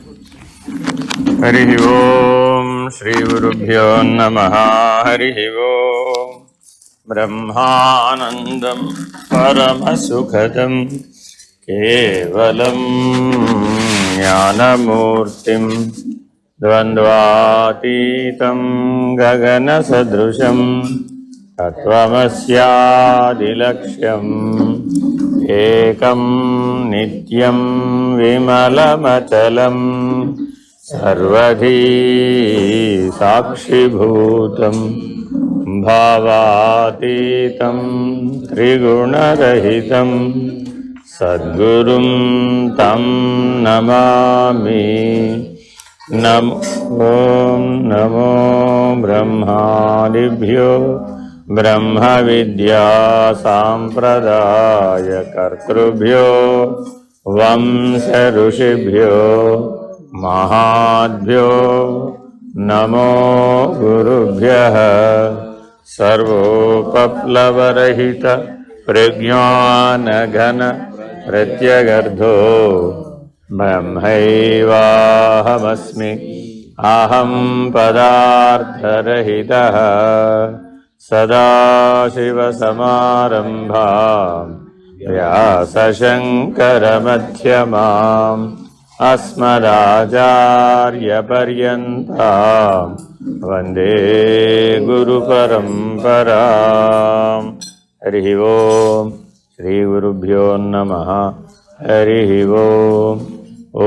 हरि ओम श्री गुरुभ्यो नमः। हरि ओम ब्रह्मानंदं परमसुखदं केवलं ज्ञानमूर्तिं द्वन्द्वातीतं गगनसदृशं तत्त्वमस्यादिलक्ष्यम् एकं नित्यं विमलमचलम् सर्वधी साक्षिभूतं भावातीतं त्रिगुणरहितं सद्गुरुं तं नमामि। नमो ब्रह्मादिभ्यो ब्रह्मविद्या सांप्रदायकर्तृभ्यो वंश ऋषिभ्यो महाभ्यो नमो गुरुभ्यः। सर्वोपप्लवरहित प्रज्ञानघन प्रत्यगर्धो ब्रह्मैवाहमस्मि। अहं पदार्थरहितः सदाशिवसमारम्भां व्यासशङ्करमध्यमाम् अस्मदाचार्यपर्यन्तां वन्दे गुरुपरम्पराम्। हरिः ओम् श्रीगुरुभ्यो नमः। हरिः ओम्। ॐ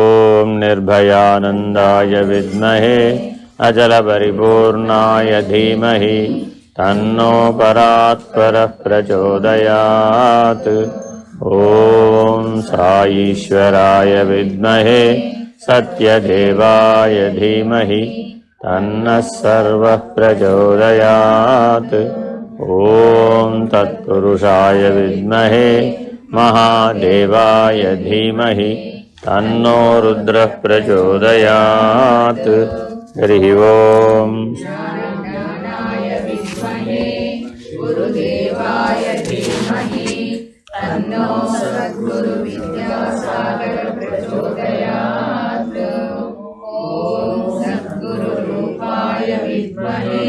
निर्भयानन्दाय विद्महे अचलपरिपूर्णाय धीमहि तन्नो परात्परः प्रचोदयात्। ॐ साईश्वराय विद्महे सत्यदेवाय धीमहि तन्नः सर्वः प्रचोदयात्। ॐ तत्पुरुषाय विद्महे महादेवाय धीमहि तन्नो रुद्रः प्रचोदयात्। हरिः ओम्। तन्नो सद्गुरु विद्यासागर प्रचोदयात्। ओम सद्गुरु रूपाय विद्महे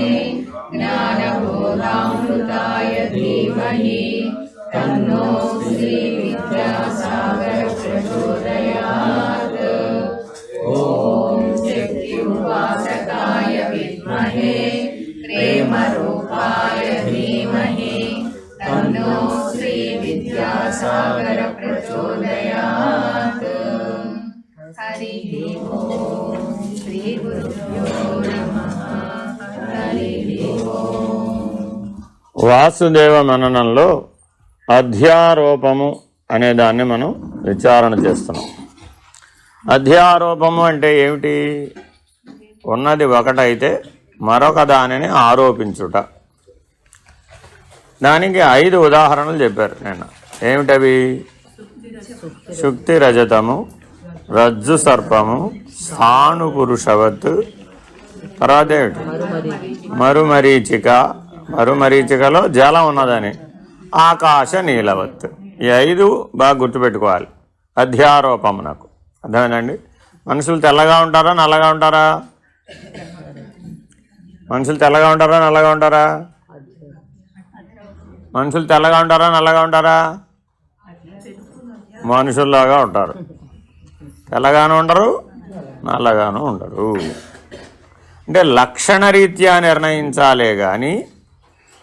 ज्ञानबोधामृताय धीमहि तन्नो श्री विद्यासागर प्रचोदयात्। ओम शक्ति उपासकाय विद्महे प्रेमरूपाय धीमहि तन्नो श्री विद्यासागर प्रचोदयात्। हरिः ओम श्री गुरुभ्यो नमः। हरिः ओम। వాసుదేవ మననంలో అధ్యారోపము అనే దాన్ని మనం విచారణ చేస్తున్నాం. అధ్యారోపము అంటే ఏమిటి? ఉన్నది ఒకటైతే మరొక దానిని ఆరోపించుట. దానికి 5 ఉదాహరణలు చెప్పారు నిన్న. ఏమిటవి? శుక్తి రజతము, రజ్జు సర్పము, స్థాణుపురుషవత్, తర్వాత ఏమిటి? మరుమరీచిక, మరుమరీచికలో జలం ఉన్నదని, ఆకాశ నీలవత్. ఈ 5 బాగా గుర్తుపెట్టుకోవాలి అధ్యారోపమునకు. అర్థమైందండి? మనుషులు తెల్లగా ఉంటారా నల్లగా ఉంటారా? మనుషులు తెల్లగా ఉంటారా నల్లగా ఉంటారా? మనుషులు తెల్లగా ఉంటారా నల్లగా ఉంటారా? మనుషుల్లాగా ఉంటారు. తెల్లగాను ఉండరు, నల్లగాను ఉండరు. అంటే లక్షణరీత్యా నిర్ణయించాలే కానీ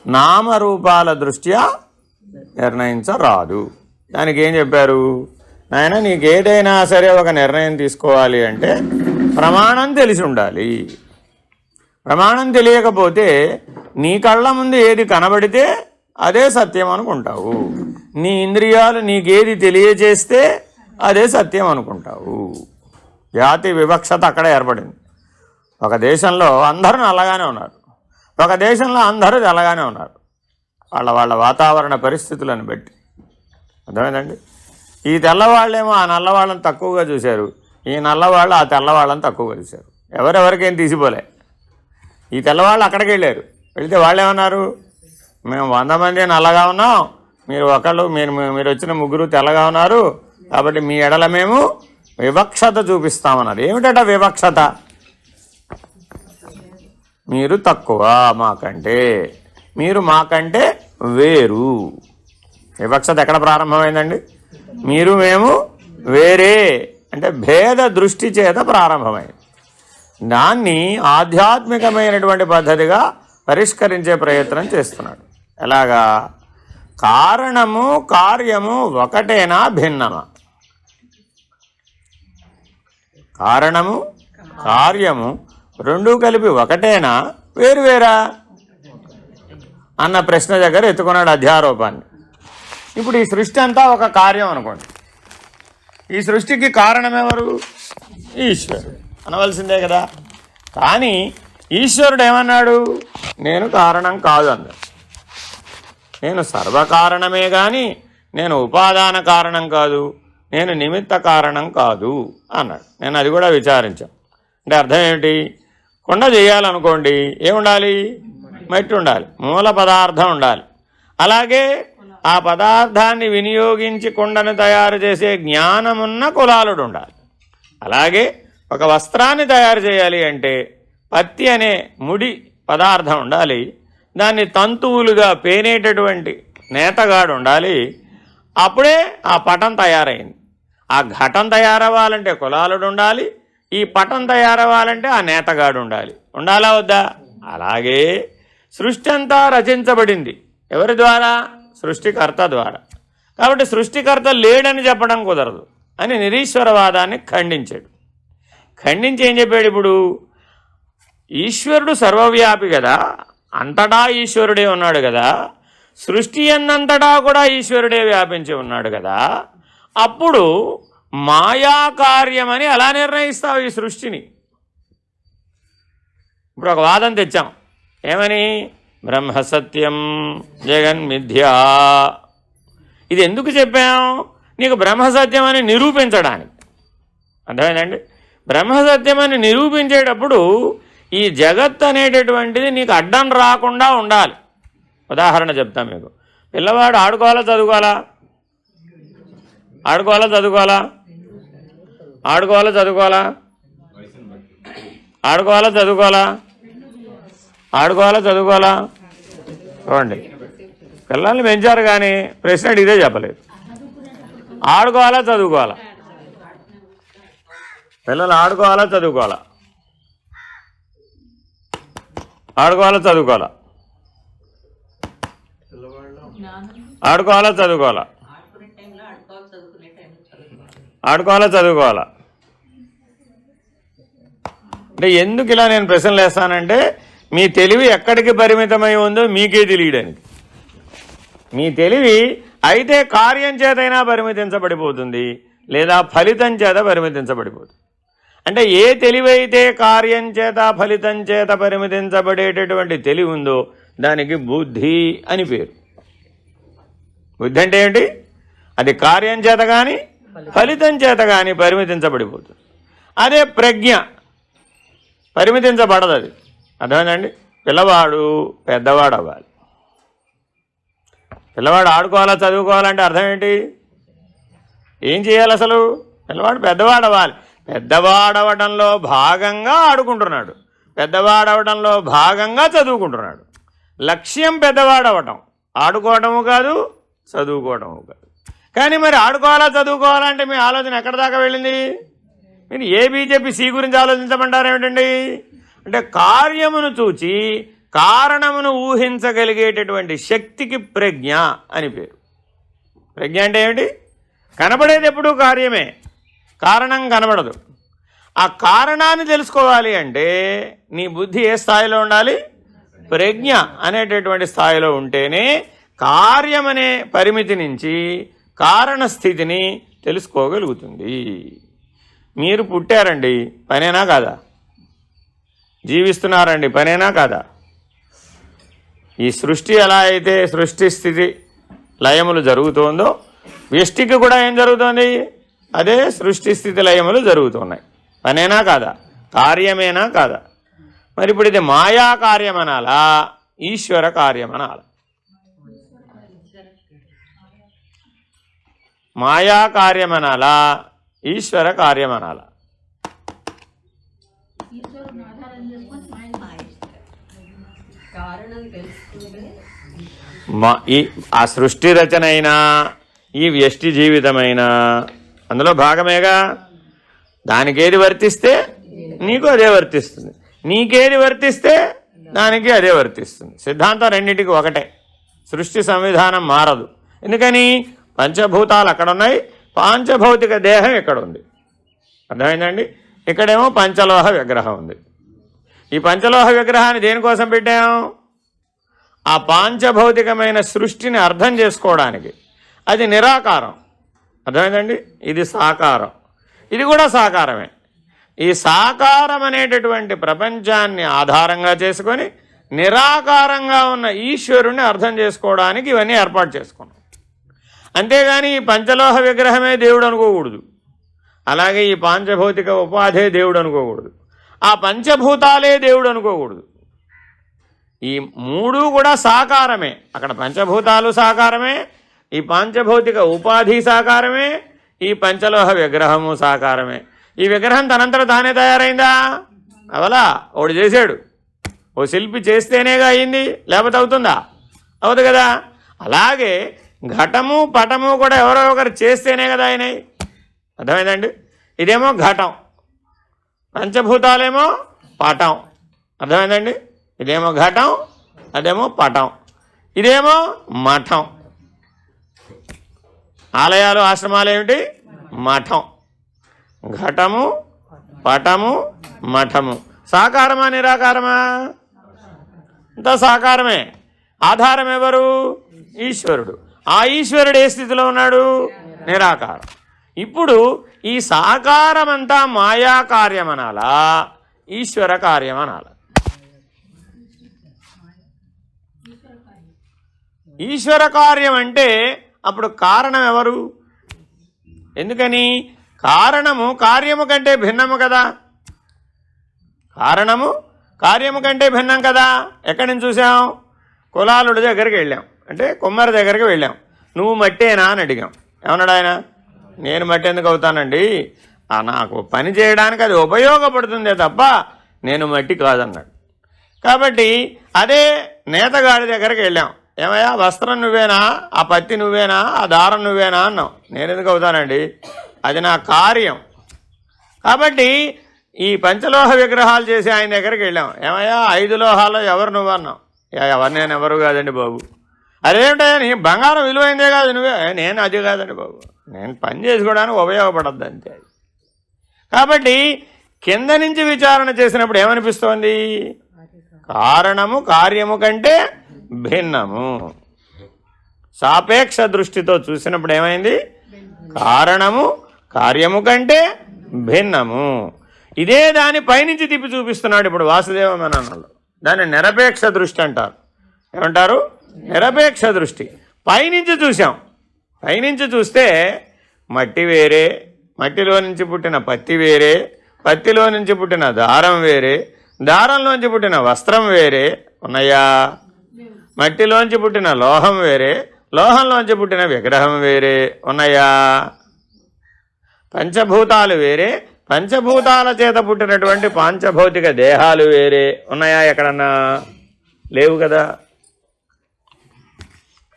నామరూపాల దృష్ట్యా నిర్ణయించరాదు. దానికి ఏం చెప్పారు? నాయన, నీకు ఏదైనా సరే ఒక నిర్ణయం తీసుకోవాలి అంటే ప్రమాణం తెలిసి ఉండాలి. ప్రమాణం తెలియకపోతే నీ కళ్ళ ముందు ఏది కనబడితే అదే సత్యం అనుకుంటావు. నీ ఇంద్రియాలు నీకేది తెలియజేస్తే అదే సత్యం అనుకుంటావు. జాతి వివక్షత అక్కడ ఏర్పడింది. ఒక దేశంలో అందరూ నల్లగానే ఉన్నారు, ఒక దేశంలో అందరూ తెల్లగానే ఉన్నారు. వాళ్ళ వాతావరణ పరిస్థితులను బట్టి. అర్థమైందండి? ఈ తెల్లవాళ్ళేమో ఆ నల్లవాళ్ళని తక్కువగా చూశారు, ఈ నల్లవాళ్ళు ఆ తెల్లవాళ్ళని తక్కువగా చూశారు. ఎవరెవరికేం తీసిపోలే. ఈ తెల్లవాళ్ళు అక్కడికి వెళ్ళారు. వెళితే వాళ్ళు ఏమన్నారు? మేము 100 మంది నల్లగా ఉన్నాం, మీరు ఒకళ్ళు మీరు వచ్చిన 3 తెల్లగా ఉన్నారు, కాబట్టి మీ ఎడల మేము వివక్షత చూపిస్తామన్నారు. ఏమిటట వివక్షత? మీరు తక్కువ మాకంటే, మీరు మాకంటే వేరు. వివక్షత ఎక్కడ ప్రారంభమైందండి? మీరు మేము వేరే అంటే భేద దృష్టి చేత ప్రారంభమైంది. దాన్ని ఆధ్యాత్మికమైనటువంటి పద్ధతిగా పరిష్కరించే ప్రయత్నం చేస్తున్నాడు. ఎలాగా? కారణము కార్యము ఒకటేనా భిన్నమా? కారణము కార్యము రెండూ కలిపి ఒకటేనా వేరువేరా అన్న ప్రశ్న దగ్గర ఎత్తుకున్నాడు అధ్యారోపాన్ని. ఇప్పుడు ఈ సృష్టి అంతా ఒక కార్యం అనుకోండి. ఈ సృష్టికి కారణం ఎవరు? ఈశ్వరుడు అనవలసిందే కదా. కానీ ఈశ్వరుడు ఏమన్నాడు? నేను కారణం కాదు అన్నాడు. నేను సర్వకారణమే కానీ నేను ఉపాదాన కారణం కాదు, నేను నిమిత్త కారణం కాదు అన్నాడు. నేను అది కూడా విచారించాను. అంటే అర్థం ఏమిటి? కుండ చేయాలనుకోండి, ఏముండాలి? మట్టి ఉండాలి, మూల పదార్థం ఉండాలి. అలాగే ఆ పదార్థాన్ని వినియోగించి కుండను తయారు చేసే జ్ఞానమున్న కులాలుడు ఉండాలి. అలాగే ఒక వస్త్రాన్ని తయారు చేయాలి అంటే పత్తి అనే ముడి పదార్థం ఉండాలి, దాన్ని తంతువులుగా పేనేటటువంటి నేతగాడు ఉండాలి. అప్పుడే ఆ పటం తయారైంది. ఆ ఘటం తయారవ్వాలంటే కులాలుడు ఉండాలి, ఈ పటం తయారవ్వాలంటే ఆ నేతగాడు ఉండాలి. ఉండాలా వద్దా? అలాగే సృష్టి అంతా రచించబడింది ఎవరి ద్వారా? సృష్టికర్త ద్వారా. కాబట్టి సృష్టికర్త లేడని చెప్పడం కుదరదు అని నిరీశ్వరవాదాన్ని ఖండించాడు. ఖండించి ఏం చెప్పాడు? ఇప్పుడు ఈశ్వరుడు సర్వవ్యాపి కదా, అంతటా ఈశ్వరుడే ఉన్నాడు కదా, సృష్టి అన్నంతటా కూడా ఈశ్వరుడే వ్యాపించి ఉన్నాడు కదా, అప్పుడు మాయాకార్యమని ఎలా నిర్ణయిస్తావు ఈ సృష్టిని? ఇప్పుడు ఒక వాదం తెచ్చాం. ఏమని? బ్రహ్మ సత్యం జగన్మిథ్యా. ఇది ఎందుకు చెప్పాం? నీకు బ్రహ్మసత్యం అని నిరూపించడానికి. అర్థమైందండి? బ్రహ్మసత్యం అని నిరూపించేటప్పుడు ఈ జగత్ అనేటటువంటిది నీకు అడ్డం రాకుండా ఉండాలి. ఉదాహరణ చెప్తాం మీకు. పిల్లవాడు ఆడుకోవాలా చదువుకోవాలా? ఆడుకోవాలా చదువుకోవాలా? ఆడుకోవాలా చదువుకోవాలా? ఆడుకోవాలా చదువుకోవాలా? ఆడుకోవాలా చదువుకోవాలా? చూడండి, పిల్లల్ని పెంచారు కానీ ప్రశ్న అడిగితే చెప్పలేదు. ఆడుకోవాలా చదువుకోవాలా? పిల్లలు ఆడుకోవాలా చదువుకోవాలా? ఆడుకోవాలా చదువుకోవాలా? ఆడుకోవాలా చదువుకోవాలా? ఆడుకోవాలా చదువుకోవాలా? అంటే ఎందుకు ఇలా నేను ప్రశ్నలు వేస్తానంటే మీ తెలివి ఎక్కడికి పరిమితమై ఉందో మీకే తెలియడానికి. మీ తెలివి అయితే కార్యం చేతైనా పరిమితించబడిపోతుంది, లేదా ఫలితం చేత పరిమితించబడిపోతుంది. అంటే ఏ తెలివి అయితే కార్యం చేత ఫలితం చేత పరిమితించబడేటటువంటి తెలివి ఉందో దానికి బుద్ధి అని పేరు. బుద్ధి అంటే ఏంటి? అది కార్యం చేత కానీ ఫలితం చేత కానీ పరిమితించబడిపోతుంది. అదే ప్రజ్ఞ పరిమితించబడదు. అది అర్థమైందండి? పిల్లవాడు పెద్దవాడు అవ్వాలి. పిల్లవాడు ఆడుకోవాలా చదువుకోవాలంటే అర్థం ఏంటి? ఏం చేయాలి అసలు? పిల్లవాడు పెద్దవాడు అవ్వాలి. పెద్దవాడవడంలో భాగంగా ఆడుకుంటున్నాడు, పెద్దవాడవడంలో భాగంగా చదువుకుంటున్నాడు. లక్ష్యం పెద్దవాడవటం, ఆడుకోవటము కాదు, చదువుకోవటము కాదు. కానీ మరి ఆడుకోవాలా చదువుకోవాలంటే మీ ఆలోచన ఎక్కడి దాకా వెళ్ళింది? మీరు ఏ బీజేపీ సి గురించి ఆలోచించమంటారు ఏమిటండి? అంటే కార్యమును చూచి కారణమును ఊహించగలిగేటటువంటి శక్తికి ప్రజ్ఞ అని పేరు. ప్రజ్ఞ అంటే ఏమిటి? కనబడేది ఎప్పుడూ కార్యమే, కారణం కనబడదు. ఆ కారణాన్ని తెలుసుకోవాలి అంటే నీ బుద్ధి ఏ స్థాయిలో ఉండాలి? ప్రజ్ఞ అనేటటువంటి స్థాయిలో ఉంటేనే కార్యమనే పరిమితి నుంచి కారణ స్థితిని తెలుసుకోగలుగుతుంది. మీరు పుట్టారండి, పనేనా కాదా? జీవిస్తున్నారండి, పనేనా కాదా? ఈ సృష్టి ఎలా అయితే సృష్టి స్థితి లయములు జరుగుతుందో వ్యష్టికి కూడా ఏం జరుగుతుంది? అదే సృష్టి స్థితి లయములు జరుగుతున్నాయి. పనేనా కాదా? కార్యమేనా కాదా? మరి ఇప్పుడు ఇది మాయా కార్యమనాలా, ఈశ్వర కార్యమనాలా? మాయా కార్యమనాలా, ఈశ్వర కార్యం అనాల. ఆ సృష్టి రచన అయినా ఈ వ్యష్టి జీవితమైనా అందులో భాగమేగా. దానికేది వర్తిస్తే నీకు అదే వర్తిస్తుంది, నీకేది వర్తిస్తే దానికి అదే వర్తిస్తుంది. సిద్ధాంతం రెండింటికి ఒకటే, సృష్టి సంవిధానం మారదు. ఎందుకని? పంచభూతాలు అక్కడ ఉన్నాయి, పాంచభౌతిక దేహం ఇక్కడ ఉంది. అర్థమైందండి? ఇక్కడేమో పంచలోహ విగ్రహం ఉంది. ఈ పంచలోహ విగ్రహాన్ని దేనికోసం పెట్టాం? ఆ పాంచభౌతికమైన సృష్టిని అర్థం చేసుకోవడానికి. అది నిరాకారం. అర్థమైందండి? ఇది సాకారం, ఇది కూడా సాకారమే. ఈ సాకారం అనేటటువంటి ప్రపంచాన్ని ఆధారంగా చేసుకొని నిరాకారంగా ఉన్న ఈశ్వరుణ్ణి అర్థం చేసుకోవడానికి ఇవన్నీ ఏర్పాటు చేసుకున్నాం. అంతేగాని ఈ పంచలోహ విగ్రహమే దేవుడు అనుకోకూడదు, అలాగే ఈ పాంచభౌతిక ఉపాధే దేవుడు అనుకోకూడదు, ఆ పంచభూతాలే దేవుడు అనుకోకూడదు. ఈ మూడు కూడా సాకారమే. అక్కడ పంచభూతాలు సాకారమే, ఈ పాంచభౌతిక ఉపాధి సాకారమే, ఈ పంచలోహ విగ్రహము సాకారమే. ఈ విగ్రహం తనంతట తానే తయారైందా? అవలా ఒకడు చేశాడు. ఓ శిల్పి చేస్తేనేగా అయింది, లేకపోతే అవుతుందా? అవదు కదా. అలాగే ఘటము పటము కూడా ఎవరో ఒకరు చేస్తేనే కదా అయినాయి. అర్థమైందండి? ఇదేమో ఘటం, పంచభూతాలేమో పటం. అర్థమైందండి? ఇదేమో ఘటం, అదేమో పటం, ఇదేమో మఠం. ఆలయాలు ఆశ్రమాలు ఏమిటి? మఠం. ఘటము పటము మఠము. సాకారమా నిరాకారమా? అంతా సాకారమే. ఆధారం ఎవరు? ఈశ్వరుడు. ఆ ఈశ్వరుడు ఏ స్థితిలో ఉన్నాడు? నిరాకారం. ఇప్పుడు ఈ సాకారమంతా మాయా కార్యం అనాలా, ఈశ్వర కార్యం అనాలా? ఈశ్వర కార్యం అంటే అప్పుడు కారణం ఎవరు? ఎందుకని? కారణము కార్యము కంటే భిన్నము కదా. కారణము కార్యము కంటే భిన్నం కదా. ఎక్కడి నుంచి చూసాం? కులాలుడి దగ్గరికి వెళ్ళాం, అంటే కుమ్మరి దగ్గరికి వెళ్ళాం. నువ్వు మట్టేనా అని అడిగాం. ఏమన్నాడు ఆయన? నేను మట్టి ఎందుకు అవుతానండి, నాకు పని చేయడానికి అది ఉపయోగపడుతుందే తప్ప నేను మట్టి కాదన్నాడు. కాబట్టి అదే నేతగాడి దగ్గరికి వెళ్ళాం. ఏమయ్యా, వస్త్రం నువ్వేనా, ఆ పత్తి నువ్వేనా, ఆ దారం నువ్వేనా అన్నాం. నేను ఎందుకు అవుతానండి, అది నా కార్యం. కాబట్టి ఈ పంచలోహ విగ్రహాలు చేసి ఆయన దగ్గరికి వెళ్ళాం. ఏమయ్యా, 5 లోహాల్లో ఎవరు నువ్వు అన్నాం. ఎవరు? నేను ఎవరు కాదండి బాబు. అదేమిటయ్యా, నీ బంగారం విలువైందే కాదు, నువ్వే. నేను అది కాదండి బాబు, నేను పని చేసుకోవడానికి ఉపయోగపడద్దు అంతే. కాబట్టి కింద నుంచి విచారణ చేసినప్పుడు ఏమనిపిస్తోంది? కారణము కార్యము కంటే భిన్నము. సాపేక్ష దృష్టితో చూసినప్పుడు ఏమైంది? కారణము కార్యము కంటే భిన్నము. ఇదే దాని పైనుంచి తిప్పి చూపిస్తున్నాడు ఇప్పుడు వాసుదేవ మననంలో. దాన్ని నిరపేక్ష దృష్టి అంటారు. ఏమంటారు? నిరపేక్ష దృష్టి. పైనుంచి చూసాం. పైనుంచి చూస్తే మట్టి వేరే, మట్టిలో నుంచి పుట్టిన పత్తి వేరే, పత్తిలో నుంచి పుట్టిన దారం వేరే, దారంలోంచి పుట్టిన వస్త్రం వేరే ఉన్నాయా? మట్టిలోంచి పుట్టిన లోహం వేరే, లోహంలోంచి పుట్టిన విగ్రహం వేరే ఉన్నాయా? పంచభూతాలు వేరే, పంచభూతాల చేత పుట్టినటువంటి పాంచభౌతిక దేహాలు వేరే ఉన్నాయా? ఎక్కడన్నా లేవు కదా.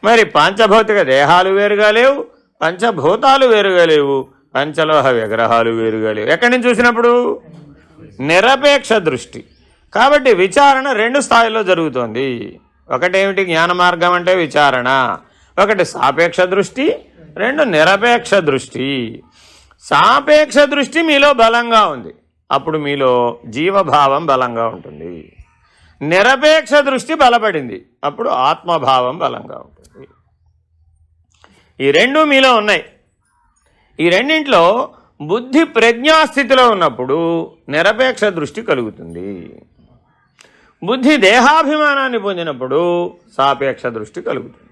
మరి పంచభౌతిక దేహాలు వేరుగా లేవు, పంచభూతాలు వేరుగా లేవు, పంచలోహ విగ్రహాలు వేరుగా లేవు. ఎక్కడి నుంచి చూసినప్పుడు? నిరపేక్ష దృష్టి. కాబట్టి విచారణ 2 స్థాయిలో జరుగుతోంది. ఒకటేమిటి? జ్ఞాన మార్గం అంటే విచారణ. ఒకటి సాపేక్ష దృష్టి, 2 నిరపేక్ష దృష్టి. సాపేక్ష దృష్టి మీలో బలంగా ఉంది, అప్పుడు మీలో జీవభావం బలంగా ఉంటుంది. నిరపేక్ష దృష్టి బలపడింది, అప్పుడు ఆత్మభావం బలంగా ఉంటుంది. ఈ 2 మీలో ఉన్నాయి. ఈ రెండింట్లో బుద్ధి ప్రజ్ఞాస్థితిలో ఉన్నప్పుడు నిరపేక్ష దృష్టి కలుగుతుంది. బుద్ధి దేహాభిమానాన్ని పొందినప్పుడు సాపేక్ష దృష్టి కలుగుతుంది.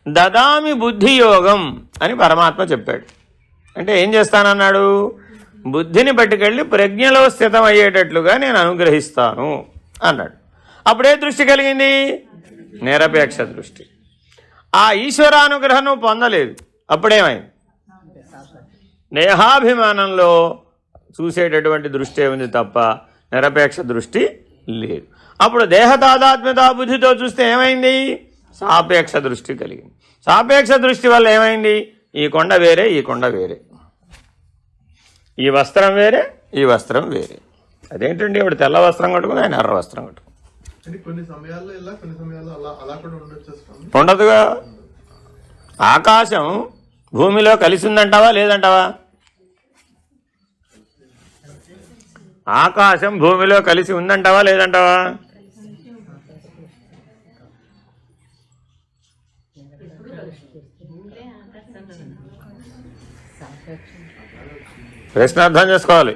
దదామి బుద్ధి యోగం అని పరమాత్మ చెప్పాడు. అంటే ఏం చేస్తానన్నాడు? బుద్ధిని పట్టుకెళ్ళి ప్రజ్ఞలో స్థితం అయ్యేటట్లుగా నేను అనుగ్రహిస్తాను అన్నాడు. అప్పుడే దృష్టి కలిగింది? నిరపేక్ష దృష్టి. ఆ ఈశ్వరానుగ్రహం నువ్వు పొందలేదు, అప్పుడేమైంది? దేహాభిమానంలో చూసేటటువంటి దృష్టి ఉంది తప్ప నిరపేక్ష దృష్టి లేదు. అప్పుడు దేహ తాదాత్మ్యత బుద్ధితో చూస్తే ఏమైంది? సాపేక్ష దృష్టి కలిగింది. సాపేక్ష దృష్టి వల్ల ఏమైంది? ఈ కొండ వేరే, ఈ కొండ వేరే, ఈ వస్త్రం వేరే, ఈ వస్త్రం వేరే. అదేంటండి ఇప్పుడు తెల్ల వస్త్రం కట్టుకుని ఆయన ఎర్ర వస్త్రం కట్టుకుని కొన్ని సమయాల్లో ఇలా, కొన్ని సమయాల్లో అలా కూడా ఉండొచ్చు. ఉండదుగా. ఆకాశం భూమిలో కలిసి ఉందంటావా లేదంటావా? ఆకాశం భూమిలో కలిసి ఉందంటావా లేదంటావా? ప్రశ్న అర్థం చేసుకోవాలి.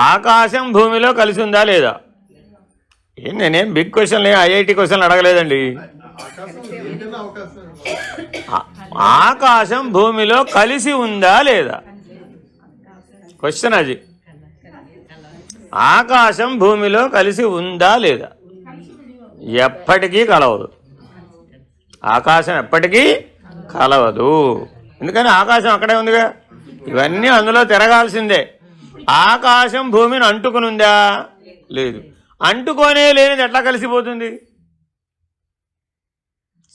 ఆకాశం భూమిలో కలిసి ఉందా లేదా? నేనేం బిగ్ క్వశ్చన్, ఐఐటి క్వశ్చన్ అడగలేదండి. ఆకాశం భూమిలో కలిసి ఉందా లేదా క్వశ్చన్ అది. ఆకాశం భూమిలో కలిసి ఉందా లేదా? ఎప్పటికీ కలవదు. ఆకాశం ఎప్పటికీ కలవదు. ఎందుకని ఆకాశం అక్కడే ఉందిగా. ఇవన్నీ అందులో తిరగాల్సిందే. ఆకాశం భూమిని అంటుకుని ఉందా? లేదు. అంటుకోనే లేనిది ఎట్లా కలిసిపోతుంది?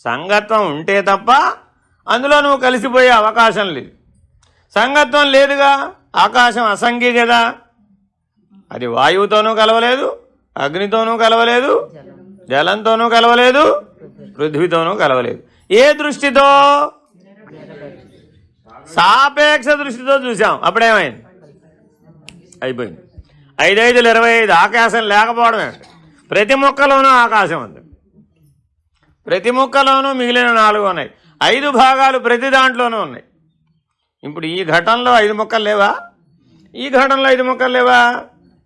సంగత్వం ఉంటే తప్ప అందులో నువ్వు కలిసిపోయే అవకాశం లేదు. సంగత్వం లేదుగా. ఆకాశం అసంగి కదా. అది వాయువుతోనూ కలవలేదు, అగ్నితోనూ కలవలేదు, జలంతోనూ కలవలేదు, పృథ్వీతోనూ కలవలేదు. ఏ దృష్టితో? సాపేక్ష దృష్టితో చూసాం. అప్పుడేమైంది? అయిపోయింది. 5 5 25. ఆకాశం లేకపోవడమే. ప్రతి మొక్కలోనూ ఆకాశం ఉంది. ప్రతి మొక్కలోనూ మిగిలిన 4 ఉన్నాయి. 5 భాగాలు ప్రతి దాంట్లోనూ ఉన్నాయి. ఇప్పుడు ఈ ఘటనలో 5 మొక్కలు లేవా? ఈ ఘటనలో 5 మొక్కలు లేవా?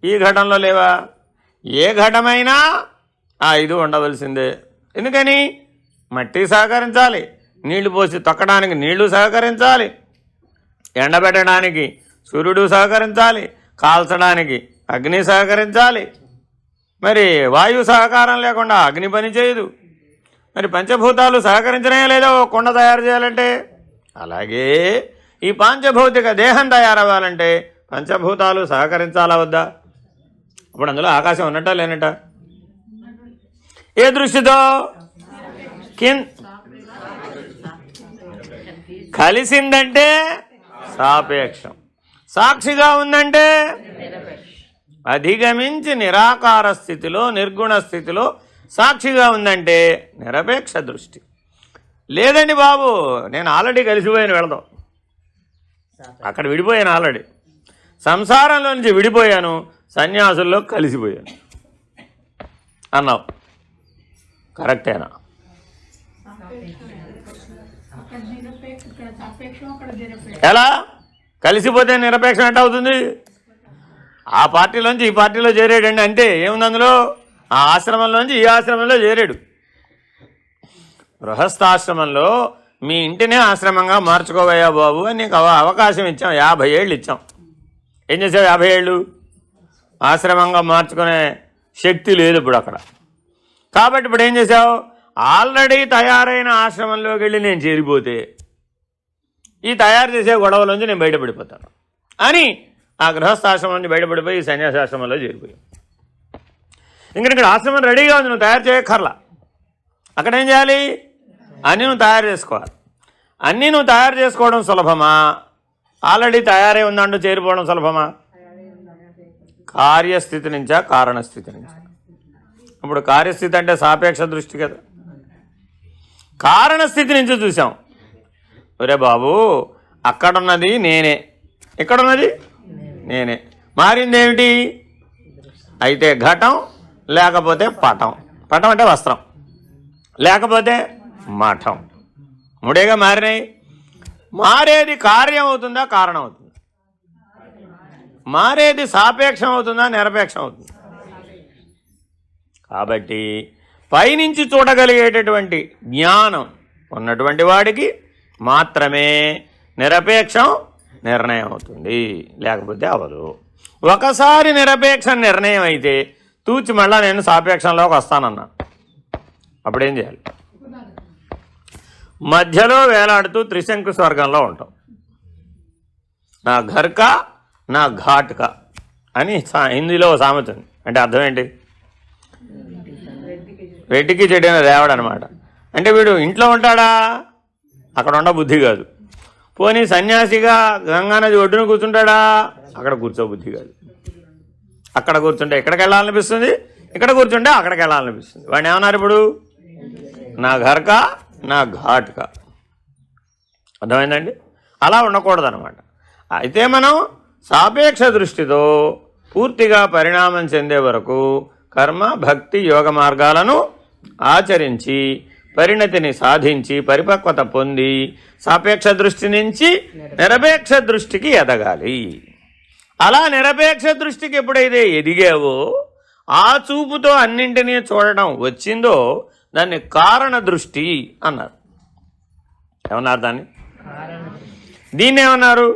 ఈ ఘటనలో లేవా? ఏ ఘటమైనా ఆ 5 ఉండవలసిందే. ఎందుకని? మట్టి సహకరించాలి, నీళ్లు పోసి తొక్కడానికి నీళ్లు సహకరించాలి, ఎండబెట్టడానికి సూర్యుడు సహకరించాలి, కాల్చడానికి అగ్ని సహకరించాలి. మరి వాయు సహకారం లేకుండా అగ్ని పని చేయదు. మరి పంచభూతాలు సహకరించనే లేదా కొండ తయారు చేయాలంటే? అలాగే ఈ పాంచభౌతిక దేహం తయారవ్వాలంటే పంచభూతాలు సహకరించాలా వద్దా? ఇప్పుడు అందులో ఆకాశం ఉన్నట్ట లేనట? ఏ దృష్టితో? కలిసిందంటే సాపేక్షం, సాక్షిగా ఉందంటే అధిగమించి నిరాకార స్థితిలో, నిర్గుణ స్థితిలో సాక్షిగా ఉందంటే నిరపేక్ష దృష్టి. లేదండి బాబు, నేను ఆల్రెడీ కలిసిపోయాను, వెళదాం, అక్కడ విడిపోయాను, ఆల్రెడీ సంసారంలో నుంచి విడిపోయాను, సన్యాసుల్లో కలిసిపోయాను అన్నావు. కరెక్టేనా? ఎలా కలిసిపోతే నిరపేక్షం ఎట్ట అవుతుంది? ఆ పార్టీలోంచి ఈ పార్టీలో చేరాడండి అంటే ఏముంది అందులో? ఆ ఆశ్రమంలోంచి ఈ ఆశ్రమంలో చేరాడు. గృహస్థాశ్రమంలో మీ ఇంటినే ఆశ్రమంగా మార్చుకోవయ్యా బాబు అని నీకు అవకాశం ఇచ్చాం. 50 ఏళ్ళు ఇచ్చాం. ఏం చేసావు? 50 ఏళ్ళు ఆశ్రమంగా మార్చుకునే శక్తి లేదు ఇప్పుడు అక్కడ. కాబట్టి ఇప్పుడు ఏం చేసావు? ఆల్రెడీ తయారైన ఆశ్రమంలోకి వెళ్ళి నేను చేరిపోతే ఈ తయారు చేసే గొడవలోంచి నేను బయటపడిపోతాను అని ఆ గృహస్థాశ్రమం నుంచి బయటపడిపోయి సన్యాసాశ్రమంలో చేరిపోయావు. ఇంకా ఇక్కడ ఆశ్రమం రెడీగా ఉంది, నువ్వు తయారు చేయక్కర్లా. అక్కడ ఏం చేయాలి? అన్నీ నువ్వు తయారు చేసుకోవాలి. అన్నీ నువ్వు తయారు చేసుకోవడం సులభమా? ఆల్రెడీ తయారై ఉందంటూ చేరిపోవడం సులభమా? కార్యస్థితి నుంచా కారణస్థితి నుంచా? ఇప్పుడు కార్యస్థితి అంటే సాపేక్ష దృష్టి కదా. కారణస్థితి నుంచి చూసాం. ఒరే బాబు, అక్కడున్నది నేనే, ఇక్కడున్నది నేనే, మారిందేమిటి? అయితే ఘటం, లేకపోతే పటం. పటం అంటే వస్త్రం, లేకపోతే మఠం. మూడేగా మారినాయి. మారేది కార్యం అవుతుందా కారణం అవుతుందా? మారేది సాపేక్షం అవుతుందా నిరపేక్షం అవుతుందా? కాబట్టి పైనుంచి చూడగలిగేటటువంటి జ్ఞానం ఉన్నటువంటి వాడికి మాత్రమే నిరపేక్షం నిర్ణయం అవుతుంది, లేకపోతే అవదు. ఒకసారి నిరపేక్ష నిర్ణయం అయితే తూచి మళ్ళా నేను సాపేక్షంలోకి వస్తానన్నా, అప్పుడేం చేయాలి? మధ్యలో వేలాడుతూ త్రిశంకు స్వర్గంలో ఉంటాం. నా ఘర్కా నా ఘాట్కా అని హిందీలో సామెత ఉంది. అంటే అర్థం ఏంటి? వెట్టికి చెడిన రేవడు అనమాట. అంటే వీడు ఇంట్లో ఉంటాడా? అక్కడ ఉండ బుద్ధి కాదు. పోనీ సన్యాసిగా గంగానది ఒడ్డున కూర్చుంటాడా? అక్కడ కూర్చో బుద్ధి కాదు. అక్కడ కూర్చుంటే ఎక్కడికి వెళ్ళాలనిపిస్తుంది, ఇక్కడ కూర్చుంటే అక్కడికి వెళ్ళాలనిపిస్తుంది. వాడిని ఏమన్నారు ఇప్పుడు? నా ఘర్కా నా ఘాట్కా. అర్థమైందండి? అలా ఉండకూడదన్నమాట. అయితే మనం సాపేక్ష దృష్టితో పూర్తిగా పరిణామం చెందే వరకు కర్మ భక్తి యోగ మార్గాలను ఆచరించి పరిణతిని సాధించి పరిపక్వత పొంది సాపేక్ష దృష్టి నుంచి నిరపేక్ష దృష్టికి ఎదగాలి. అలా నిరపేక్ష దృష్టికి ఎప్పుడైతే ఎదిగావో ఆ చూపుతో అన్నింటినీ చూడడం వచ్చిందో దాన్ని కారణ దృష్టి అన్నారు. ఏమన్నారు దాన్ని? దీన్ని ఏమన్నారు?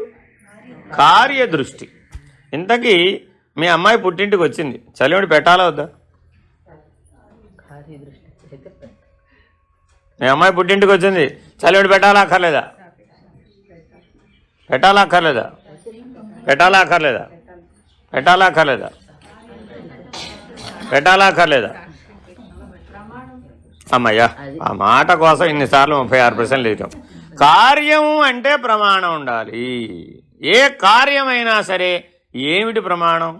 కార్యదృష్టి. ఇంతకీ మీ అమ్మాయి పుట్టింటికి వచ్చింది, చలివిడి పెట్టాలా వద్దా? మీ అమ్మాయి పుట్టింటికి వచ్చింది, చలివిడి పెట్టాలా అక్కర్లేదా? పెట్టాలా అక్కర్లేదా? పెట్టాలా అక్కర్లేదా? పెట్టాలా అక్కర్లేదా? పెట్టాలా అక్కర్లేదా? అమ్మయ్యా, ఆ మాట కోసం ఇన్నిసార్లు 36% లేచాం. కార్యం అంటే ప్రమాణం ఉండాలి. ఏ కార్యమైనా సరే ఏమిటి ప్రమాణం?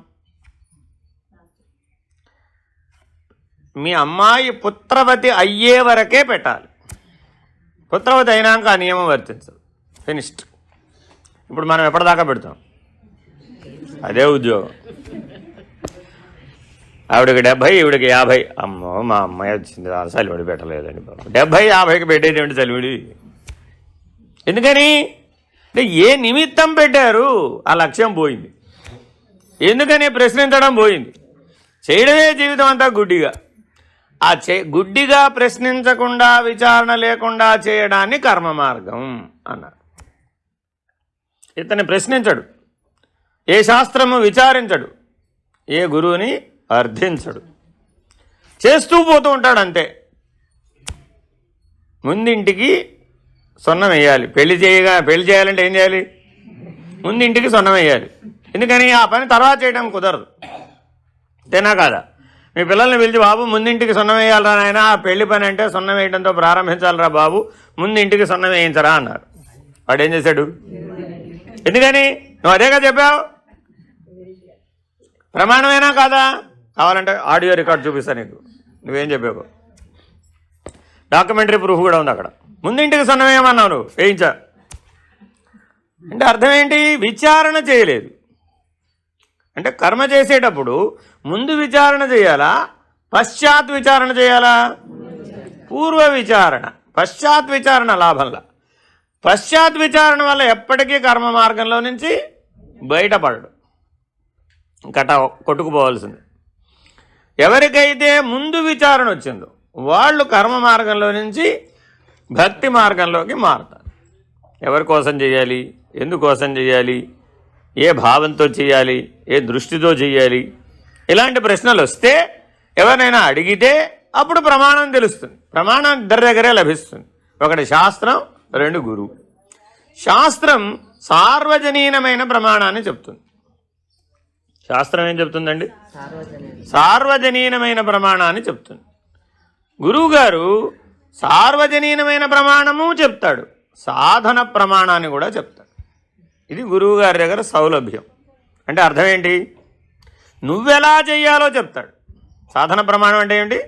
మీ అమ్మాయి పుత్రవతి అయ్యే వరకే పెట్టాలి. పుత్రవతి అయినాక ఆ నియమం వర్తించదు. ఫినిష్డ్. ఇప్పుడు మనం ఎప్పటిదాకా పెడతాం? అదే ఉద్యోగం. ఆవిడకి 70, ఈవిడికి 50. అమ్మో మా అమ్మాయి వచ్చింది, చలివిడి పెట్టలేదండి బాబు. 70, 50కి పెట్టేదేమిటి చలివిడి? ఎందుకని? అంటే ఏ నిమిత్తం పెట్టారు? ఆ లక్ష్యం పోయింది. ఎందుకని? ప్రశ్నించడం పోయింది. చేయడమే జీవితం అంతా గుడ్డిగా. ఆ గుడ్డిగా ప్రశ్నించకుండా విచారణ లేకుండా చేయడాన్ని కర్మ మార్గం అన్నారు. ఇతన్ని ప్రశ్నించడు, ఏ శాస్త్రము విచారించడు, ఏ గురువుని అర్థించడు, చేస్తూ పోతూ ఉంటాడు అంతే. ముందింటికి సొన్నం వేయాలి. పెళ్లి చేయాలంటే ఏం చేయాలి? ముందింటికి సొన్నం వేయాలి. ఎందుకని? ఆ పని తర్వాత చేయడం కుదరదు. అంతేనా కాదా? మీ పిల్లల్ని పిలిచి, బాబు ముందింటికి సొన్నం వేయాలరా నాయన, ఆ పెళ్లి పని అంటే సొన్నం వేయడంతో ప్రారంభించాలరా బాబు, ముందింటికి సొన్నం వేయించరా అన్నారు. వాడు ఏం చేశాడు? ఎందుకని? నువ్వు అదేగా చెప్పావు. ప్రమాణమేనా కాదా? కావాలంటే ఆడియో రికార్డ్ చూపిస్తా నీకు, నువ్వేం చెప్పావు. డాక్యుమెంటరీ ప్రూఫ్ కూడా ఉంది అక్కడ. ముందింటికి సొన్నం వేయమన్నావు, నువ్వు వేయించా అంటే అర్థం ఏంటి? విచారణ చేయలేదు. అంటే కర్మ చేసేటప్పుడు ముందు విచారణ చేయాలా, పశ్చాత్ విచారణ చేయాలా? పూర్వ విచారణ. పశ్చాత్ విచారణ లాభంలా. పశ్చాత్ విచారణ వల్ల ఎప్పటికీ కర్మ మార్గంలో నుంచి బయటపడడు, ఇంకట కొట్టుకుపోవాల్సింది. ఎవరికైతే ముందు విచారణ వచ్చిందో వాళ్ళు కర్మ మార్గంలో నుంచి భక్తి మార్గంలోకి మారుతారు. ఎవరి కోసం చేయాలి, ఎందుకోసం చేయాలి, ఏ భావంతో చేయాలి, ఏ దృష్టితో చేయాలి, ఇలాంటి ప్రశ్నలు వస్తే ఎవరినైనా అడిగితే అప్పుడు ప్రమాణం తెలుస్తుంది. ప్రమాణం ఇద్దరి దగ్గరే లభిస్తుంది. ఒకటి శాస్త్రం, రెండు గురువు. శాస్త్రం సార్వజనీనమైన ప్రమాణాన్ని చెప్తుంది. శాస్త్రం ఏం చెప్తుందండి? సార్వజనీనమైన ప్రమాణాన్ని చెప్తుంది. గురువుగారు సార్వజనీనమైన ప్రమాణము చెప్తాడు, సాధన ప్రమాణాన్ని కూడా చెప్తాడు. ఇది గురువు గారి దగ్గర సౌలభ్యం. అంటే అర్థం ఏంటి? నువ్వెలా చెయ్యాలో చెప్తాడు. సాధన ప్రమాణం అంటే ఏంటి?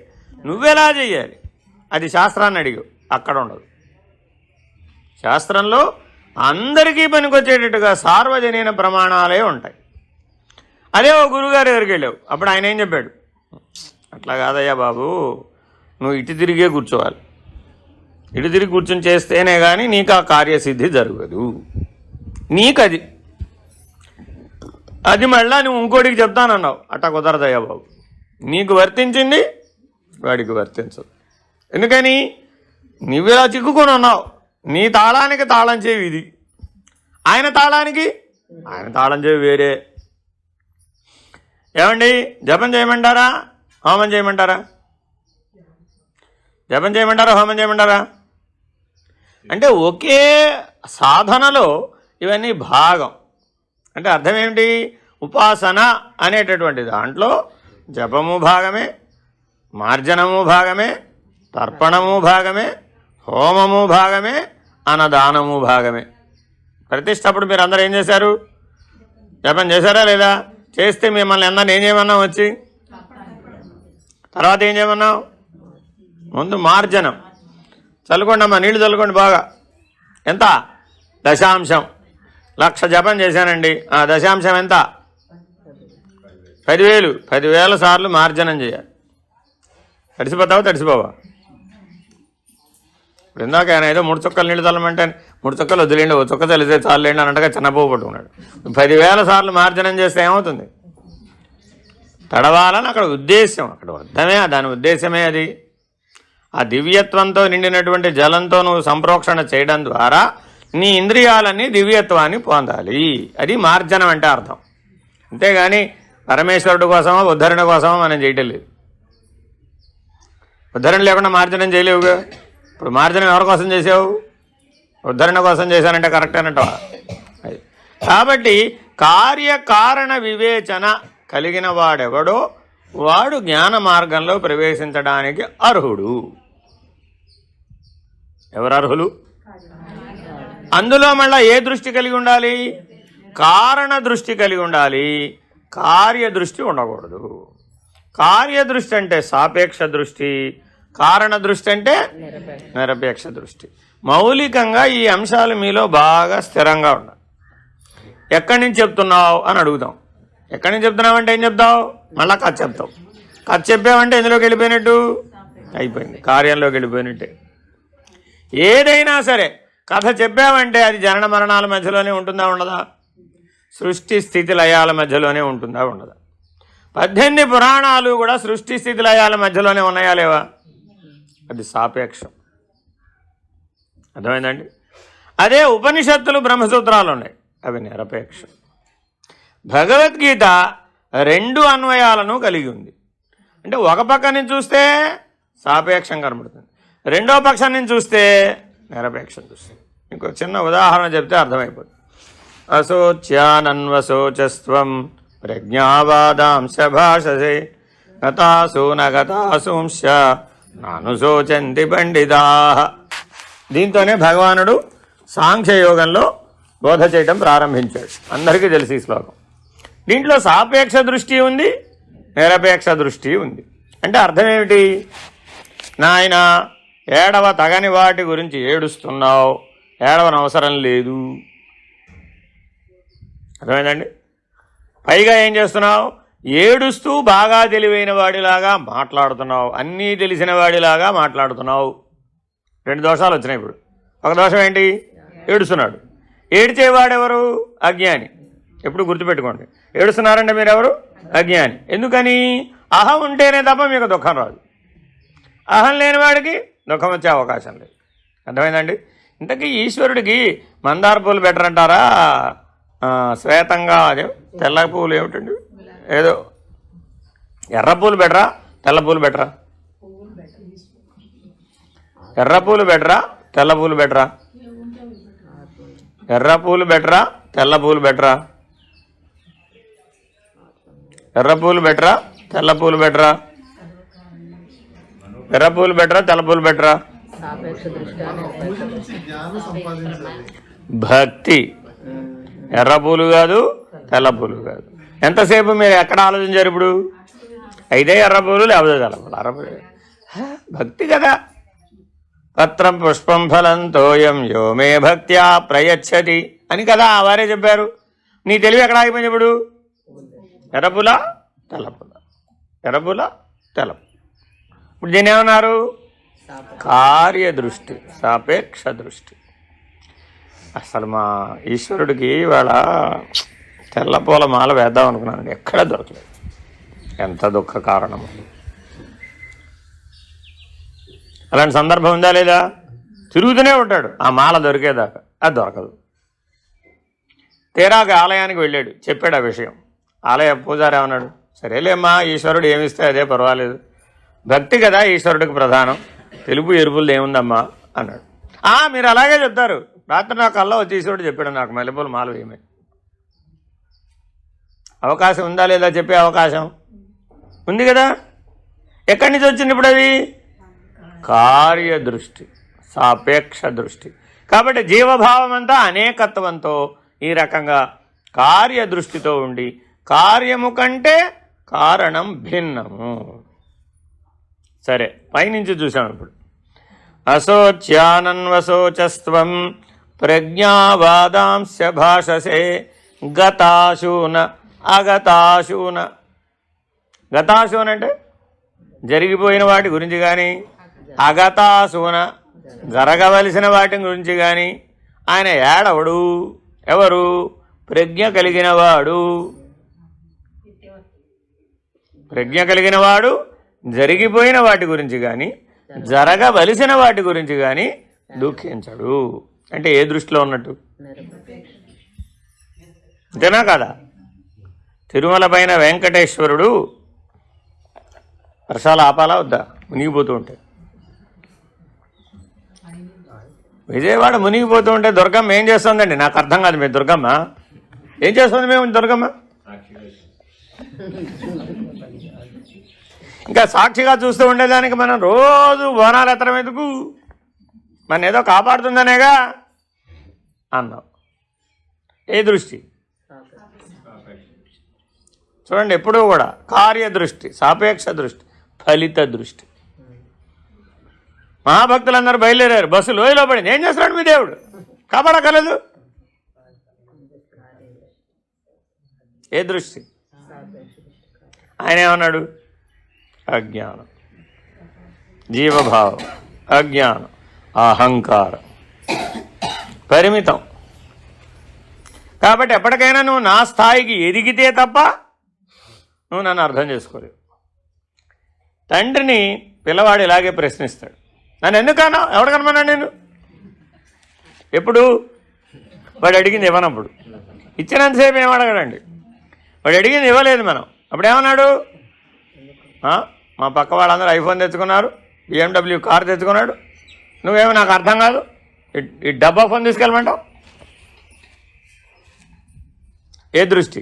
నువ్వెలా చెయ్యాలి, అది శాస్త్రాన్ని అడిగు, అక్కడ ఉండదు. శాస్త్రంలో అందరికీ పనికొచ్చేటట్టుగా సార్వజనీన ప్రమాణాలే ఉంటాయి. అదే ఓ గురువుగారి దగ్గరికి వెళ్ళావు, అప్పుడు ఆయన ఏం చెప్పాడు? అట్లా కాదయ్యా బాబు, నువ్వు ఇటు తిరిగే కూర్చోవాలి, ఇటు తిరిగి కూర్చొని చేస్తేనే కానీ నీకు ఆ కార్యసిద్ధి జరగదు. నీకు అది మళ్ళా నువ్వు ఇంకోటికి చెప్తానన్నావు, అట్టా కుదరదయ్యా బాబు. నీకు వర్తించింది వాడికి వర్తించదు. ఎందుకని? నువ్వెలా చిక్కుకొని ఉన్నావు. నీ తాళానికి తాళం చేవి ఇది, ఆయన తాళానికి ఆయన తాళం చేవి వేరే. ఏమండి, జపం చేయమంటారా, హోమం చేయమంటారా? జపం చేయమంటారా, హోమం చేయమంటారా? అంటే ఒకే సాధనలో ఇవన్నీ భాగం. అంటే అర్థం ఏమిటి? ఉపాసన అనేటటువంటి దాంట్లో జపము భాగమే, మార్జనము భాగమే, తర్పణము భాగమే, హోమము భాగమే, అన్నదానము భాగమే. ప్రతిష్టప్పుడు మీరు అందరూ ఏం చేశారు? జపం చేశారా లేదా? చేస్తే మిమ్మల్ని అందరిని ఏం చేయమన్నాం వచ్చి? తర్వాత ఏం చేయమన్నాం? ముందు మార్జనం. చల్లుకోండి అమ్మా, నీళ్లు చల్లుకోండి బాగా. ఎంత? దశాంశం. 1,00,000 జపం చేశానండి. దశాంశం ఎంత? 10,000. 10,000 సార్లు మార్జనం చేయాలి. తడిసిపోతావా తడిసిపోవా? ఇప్పుడు ఇందాక ఆయన ఏదో 3 చుక్కలు నీళ్ళు చల్లమంటే 3 చుక్కలు వదిలేండి, 1 చుక్క చల్లితే చాలండి అన్నట్టుగా చిన్నపువ్వు పట్టుకున్నాడు. 10,000 సార్లు మార్జనం చేస్తే ఏమవుతుంది? తడవాలని అక్కడ ఉద్దేశం, అక్కడ అర్థమే, దాని ఉద్దేశమే అది. ఆ దివ్యత్వంతో నిండినటువంటి జలంతో నువ్వు సంప్రోక్షణ చేయడం ద్వారా నీ ఇంద్రియాలన్నీ దివ్యత్వాన్ని పొందాలి. అది మార్జనం అంటే అర్థం. అంతేగాని పరమేశ్వరుడు కోసమో ఉద్ధరణ కోసమో మనం చేయటం లేదు. ఉద్ధరణ లేకుండా మార్జనం చేయలేవుగా. ఇప్పుడు మార్జనం ఎవరి కోసం చేసావు? ఉద్ధరణ కోసం చేశానంటే కరెక్ట్ అన్నట్టు. కాబట్టి కార్యకారణ వివేచన కలిగిన వాడెవడో వాడు జ్ఞాన మార్గంలో ప్రవేశించడానికి అర్హుడు. ఎవరు అర్హులు? అందులో మళ్ళీ ఏ దృష్టి కలిగి ఉండాలి? కారణ దృష్టి కలిగి ఉండాలి, కార్యదృష్టి ఉండకూడదు. కార్యదృష్టి అంటే సాపేక్ష దృష్టి, కారణ దృష్టి అంటే నిరపేక్ష దృష్టి. మౌలికంగా ఈ అంశాలు మీలో బాగా స్థిరంగా ఉండాలి. ఎక్కడి నుంచి చెప్తున్నావు అని అడుగుతాం. ఎక్కడి నుంచి చెప్తున్నావంటే ఏం చెప్తావు? మళ్ళీ కథ చెప్తావు. కథ చెప్పావంటే ఎందులోకి వెళ్ళిపోయినట్టు? అయిపోయింది, కార్యంలోకి వెళ్ళిపోయినట్టే. ఏదైనా సరే కథ చెప్పావంటే అది జనన మరణాల మధ్యలోనే ఉంటుందా ఉండదా? సృష్టి స్థితి లయాల మధ్యలోనే ఉంటుందా ఉండదా? 18 పురాణాలు కూడా సృష్టి స్థితి లయాల మధ్యలోనే ఉన్నాయా లేవా? అది సాపేక్షం. అర్థమైందండి? అదే ఉపనిషత్తులు బ్రహ్మసూత్రాలు ఉన్నాయి, అవి నిరపేక్షం. భగవద్గీత 2 అన్వయాలను కలిగి ఉంది. అంటే ఒక పక్క నుంచి చూస్తే సాపేక్షం కనబడుతుంది, రెండో పక్షం నుంచి చూస్తే నిరపేక్షం చూస్తుంది. ఇంకో చిన్న ఉదాహరణ చెప్తే అర్థమైపోతుంది. అశోచ్యానన్వశోచస్వం ప్రజ్ఞావాదాంశ భాషసే గతాసు నగతాసుంశ నానుశోచంతి పండితా. దీంతోనే భగవానుడు సాంఖ్యయోగంలో బోధ చేయడం ప్రారంభించాడు. అందరికీ తెలిసి ఈ శ్లోకం. దీంట్లో సాపేక్ష దృష్టి ఉంది, నిరపేక్ష దృష్టి ఉంది. అంటే అర్థం ఏమిటి? నాయన ఏడవ తగని వాటి గురించి ఏడుస్తున్నావు, ఏడవని అవసరం లేదు. అర్థమైందండి? పైగా ఏం చేస్తున్నావు? ఏడుస్తూ బాగా తెలివైన వాడిలాగా మాట్లాడుతున్నావు, అన్నీ తెలిసిన వాడిలాగా మాట్లాడుతున్నావు. 2 దోషాలు వచ్చినాయి. ఇప్పుడు ఒక దోషం ఏంటి? ఏడుస్తున్నాడు. ఏడ్చేవాడెవరు? అజ్ఞాని. ఎప్పుడు గుర్తుపెట్టుకోండి, ఏడుస్తున్నారంటే మీరెవరు? అజ్ఞాని. ఎందుకని? అహం ఉంటేనే తప్ప మీకు దుఃఖం రాదు. అహం లేని వాడికి దుఃఖం వచ్చే అవకాశం లేదు. అర్థమైందండి? ఇంతకీ ఈశ్వరుడికి మందార పూలు బెటర్ అంటారా, శ్వేతంగా అదే తెల్ల పూలు ఏమిటండి, ఏదో ఎర్ర పూలు బెటరా, తెల్ల పూలు బెటరా? ఎర్ర పూలు బెటరా, తెల్ల పూలు బెటరా? ఎర్ర పూలు బెటరా, తెల్ల పూలు బెటరా? ఎర్ర పూలు బెటరా, తెల్ల పూలు బెటరా? ఎర్ర పూలు బెటరా, తెల్ల పూలు బెటరా? భక్తి. ఎర్ర పూలు కాదు, తెల్ల పూలు కాదు. ఎంతసేపు మీరు ఎక్కడ ఆలోచించారు? ఇప్పుడు అయితే ఎర్ర పూలు లేకపోతే తెల్ల పూలు. భక్తి కదా. పత్రం పుష్పం ఫలం తోయం యో మే భక్త్యా ప్రయచ్చతి అని కదా వారే చెప్పారు. నీ తెలివి ఎక్కడ ఆగిపోయింది? ఇప్పుడు ఎర్రపుల తెల్లపుల, ఎర్రపుల తెల్లపు. ఇప్పుడు దీన్ని ఏమన్నారు? కార్యదృష్టి, సాపేక్ష దృష్టి. అసలు మా ఈశ్వరుడికి ఇవాళ తెల్లపూల మాల వేద్దాం అనుకున్నాను, ఎక్కడ దొరకలేదు. ఎంత దుఃఖ కారణము. అలాంటి సందర్భం ఉందా లేదా? తిరుగుతూనే ఉంటాడు ఆ మాల దొరికేదాకా, అది దొరకదు. తీరాక ఆలయానికి వెళ్ళాడు, చెప్పాడు ఆ విషయం. ఆలయ పూజారి ఏమన్నాడు? సరేలేమ్మా, ఈశ్వరుడు ఏమిస్తే అదే పర్వాలేదు, భక్తి కదా ఈశ్వరుడికి ప్రధానం, తెలుపు ఎరుపులు ఏముందమ్మా అన్నాడు. మీరు అలాగే చెప్తారు. రాత్రి నాకు కల్లో వచ్చేసేవాడు చెప్పాడు నాకు మల్లెపూలు మాల వేయమని. అవకాశం ఉందా లేదా చెప్పే అవకాశం ఉంది కదా. ఎక్కడి నుంచి వచ్చింది ఇప్పుడు అది? కార్యదృష్టి, సాపేక్ష దృష్టి. కాబట్టి జీవభావం అంతా అనేకత్వంతో ఈ రకంగా కార్యదృష్టితో ఉండి కార్యము కంటే కారణం భిన్నము. సరే, పైనుంచి చూసాం ఇప్పుడు. అశోచ్యానన్వశోచస్త్వం ప్రజ్ఞావాదాంశ భాషసే గతాశూన అగతాశూన. గతాశూన అంటే జరిగిపోయిన వాటి గురించి కానీ, అగతాశూన జరగవలసిన వాటి గురించి కానీ ఆయన ఏడవడు. ఎవరు? ప్రజ్ఞ కలిగినవాడు. ప్రజ్ఞ కలిగినవాడు జరిగిపోయిన వాటి గురించి కానీ జరగవలసిన వాటి గురించి కానీ దుఃఖించడు. అంటే ఏ దృష్టిలో ఉన్నట్టు? అంతేనా కదా? తిరుమల పైన వెంకటేశ్వరుడు వర్షాలు ఆపాలా వద్దా? మునిగిపోతూ ఉంటాయి. విజయవాడ మునిగిపోతూ ఉంటే దుర్గమ్మ ఏం చేస్తుందండి? నాకు అర్థం కాదు. మీ దుర్గమ్మ ఏం చేస్తుంది? మేము దుర్గమ్మ ఇంకా సాక్షిగా చూస్తూ ఉండేదానికి మనం రోజు బోనాలు ఎత్తడం ఎందుకు? మన ఏదో కాపాడుతుందనేగా అన్నాం. ఏ దృష్టి? చూడండి, ఎప్పుడూ కూడా కార్యదృష్టి, సాపేక్ష దృష్టి, ఫలిత దృష్టి. మహాభక్తులందరూ బయలుదేరారు, బస్సు లోయలో పడింది. ఏం చేస్తున్నాడు మీ దేవుడు? కాపాడగలదు. ఏ దృష్టి? ఆయన ఏమన్నాడు? అజ్ఞానం, జీవభావం, అజ్ఞానం, అహంకారం, పరిమితం. కాబట్టి ఎప్పటికైనా నువ్వు నా స్థాయికి ఎదిగితే తప్ప నువ్వు నన్ను అర్థం చేసుకోలేవు. తండ్రిని పిల్లవాడు ఇలాగే ప్రశ్నిస్తాడు, నన్ను ఎందుకన్నా? ఎవడు కనమన్నాడు నేను? ఎప్పుడు? వాడు అడిగింది ఇవ్వనప్పుడు. ఇచ్చినంతసేపు ఏం అడగడండి. వాడు అడిగింది ఇవ్వలేదు మనం, అప్పుడు ఏమన్నాడు? మా పక్క వాళ్ళందరూ ఐఫోన్ తెచ్చుకున్నారు, BMW కార్ తెచ్చుకున్నాడు, నువ్వేమో నాకు అర్థం కాదు, ఈ డబ్బా ఫోన్ తీసుకెళ్ళమంటావు. ఏ దృష్టి?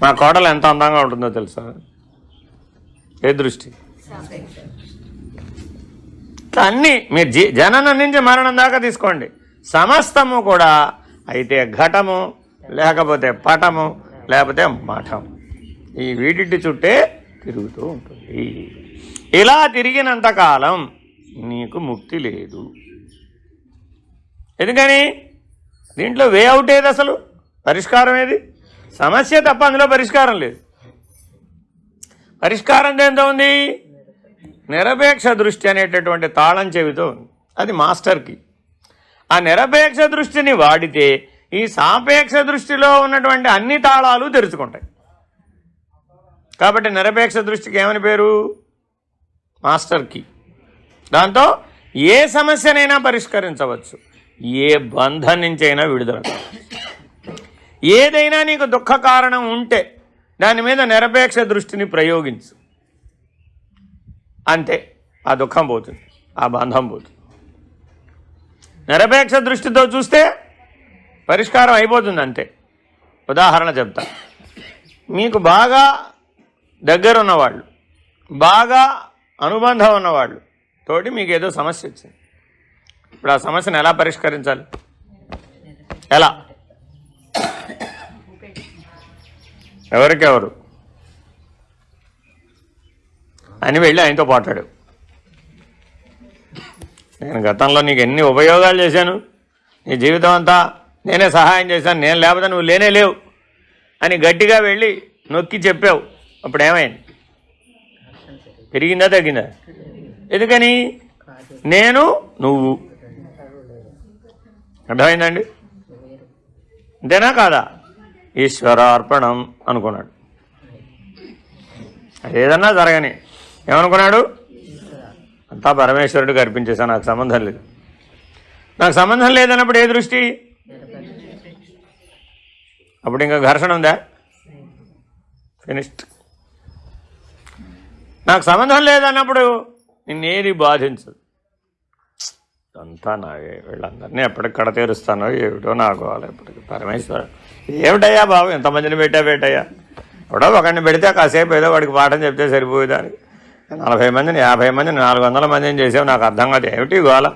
మా కోడలు ఎంత అందంగా ఉంటుందో తెలుసా? ఏ దృష్టి? అన్నీ మీరు జననం నుంచి మరణం దాకా తీసుకోండి, సమస్తము కూడా అయితే ఘటము, లేకపోతే పటము, లేకపోతే మఠం, ఈ వీటిటి చుట్టే తిరుగుతూ ఉంటుంది. ఇలా తిరిగినంతకాలం నీకు ముక్తి లేదు. ఎందుకని? దీంట్లో వే అవుట్ ఏది? అసలు పరిష్కారం ఏది? సమస్య తప్ప అందులో పరిష్కారం లేదు. పరిష్కారం దేంతో ఉంది? నిరపేక్ష దృష్టి అనేటటువంటి తాళం చెవితో ఉంది. అది మాస్టర్కి. ఆ నిరపేక్ష దృష్టిని వాడితే ఈ సాపేక్ష దృష్టిలో ఉన్నటువంటి అన్ని తాళాలు తెరుచుకుంటాయి. కాబట్టి నిరపేక్ష దృష్టికి ఏమని పేరు? మాస్టర్కి. దాంతో ఏ సమస్యనైనా పరిష్కరించవచ్చు, ఏ బంధం నుంచైనా విడుదల కావచ్చు. ఏదైనా నీకు దుఃఖ కారణం ఉంటే దాని మీద నిరపేక్ష దృష్టిని ప్రయోగించు, అంతే. ఆ దుఃఖం పోతుంది, ఆ బంధం పోతుంది. నిరపేక్ష దృష్టితో చూస్తే పరిష్కారం అయిపోతుంది, అంతే. ఉదాహరణ చెప్తా. మీకు బాగా దగ్గరున్నవాళ్ళు, బాగా అనుబంధం ఉన్నవాళ్ళు తోటి మీకు ఏదో సమస్య వచ్చింది. ఇప్పుడు ఆ సమస్యను ఎలా పరిష్కరించాలి? ఎలా? ఎవరికెవరు అని వెళ్ళి ఆయనతో పోటాడు. నేను గతంలో నీకు ఎన్ని ఉపయోగాలు చేశాను, నీ జీవితం అంతా నేనే సహాయం చేశాను, నేను లేకపోతే నువ్వు లేనే లేవు అని గట్టిగా వెళ్ళి నొక్కి చెప్పావు. అప్పుడు ఏమైంది? పెరిగిందా తగ్గిందా? ఎందుకని? నేను నువ్వు. అర్థమైందండి? అంతేనా కాదా? ఈశ్వరార్పణం అనుకున్నాడు. ఏదన్నా జరగని ఏమనుకున్నాడు? అంతా పరమేశ్వరుడికి అర్పించేశాను, నాకు సంబంధం లేదు. నాకు సంబంధం లేదన్నప్పుడు ఏ దృష్టి? అప్పుడు ఇంకా ఘర్షణ ఉందా? ఫినిష్డ్. నాకు సంబంధం లేదన్నప్పుడు నిన్నేది బాధించదు. అంతా నాగే, వీళ్ళందరినీ ఎప్పటికి కడతీరుస్తానో ఏమిటో నాకు వాళ్ళు ఎప్పటికి. పరమేశ్వర ఏమిటయ్యా బాబు, ఎంతమందిని పెట్టాయ్యా? ఎవడో ఒకరిని పెడితే కాసేపు ఏదో వాడికి పాఠం చెప్తే సరిపోయేదానికి 40 మందిని 50 మందిని 400 మందిని చేసావు, నాకు అర్థం కాదు. ఏమిటి గోల?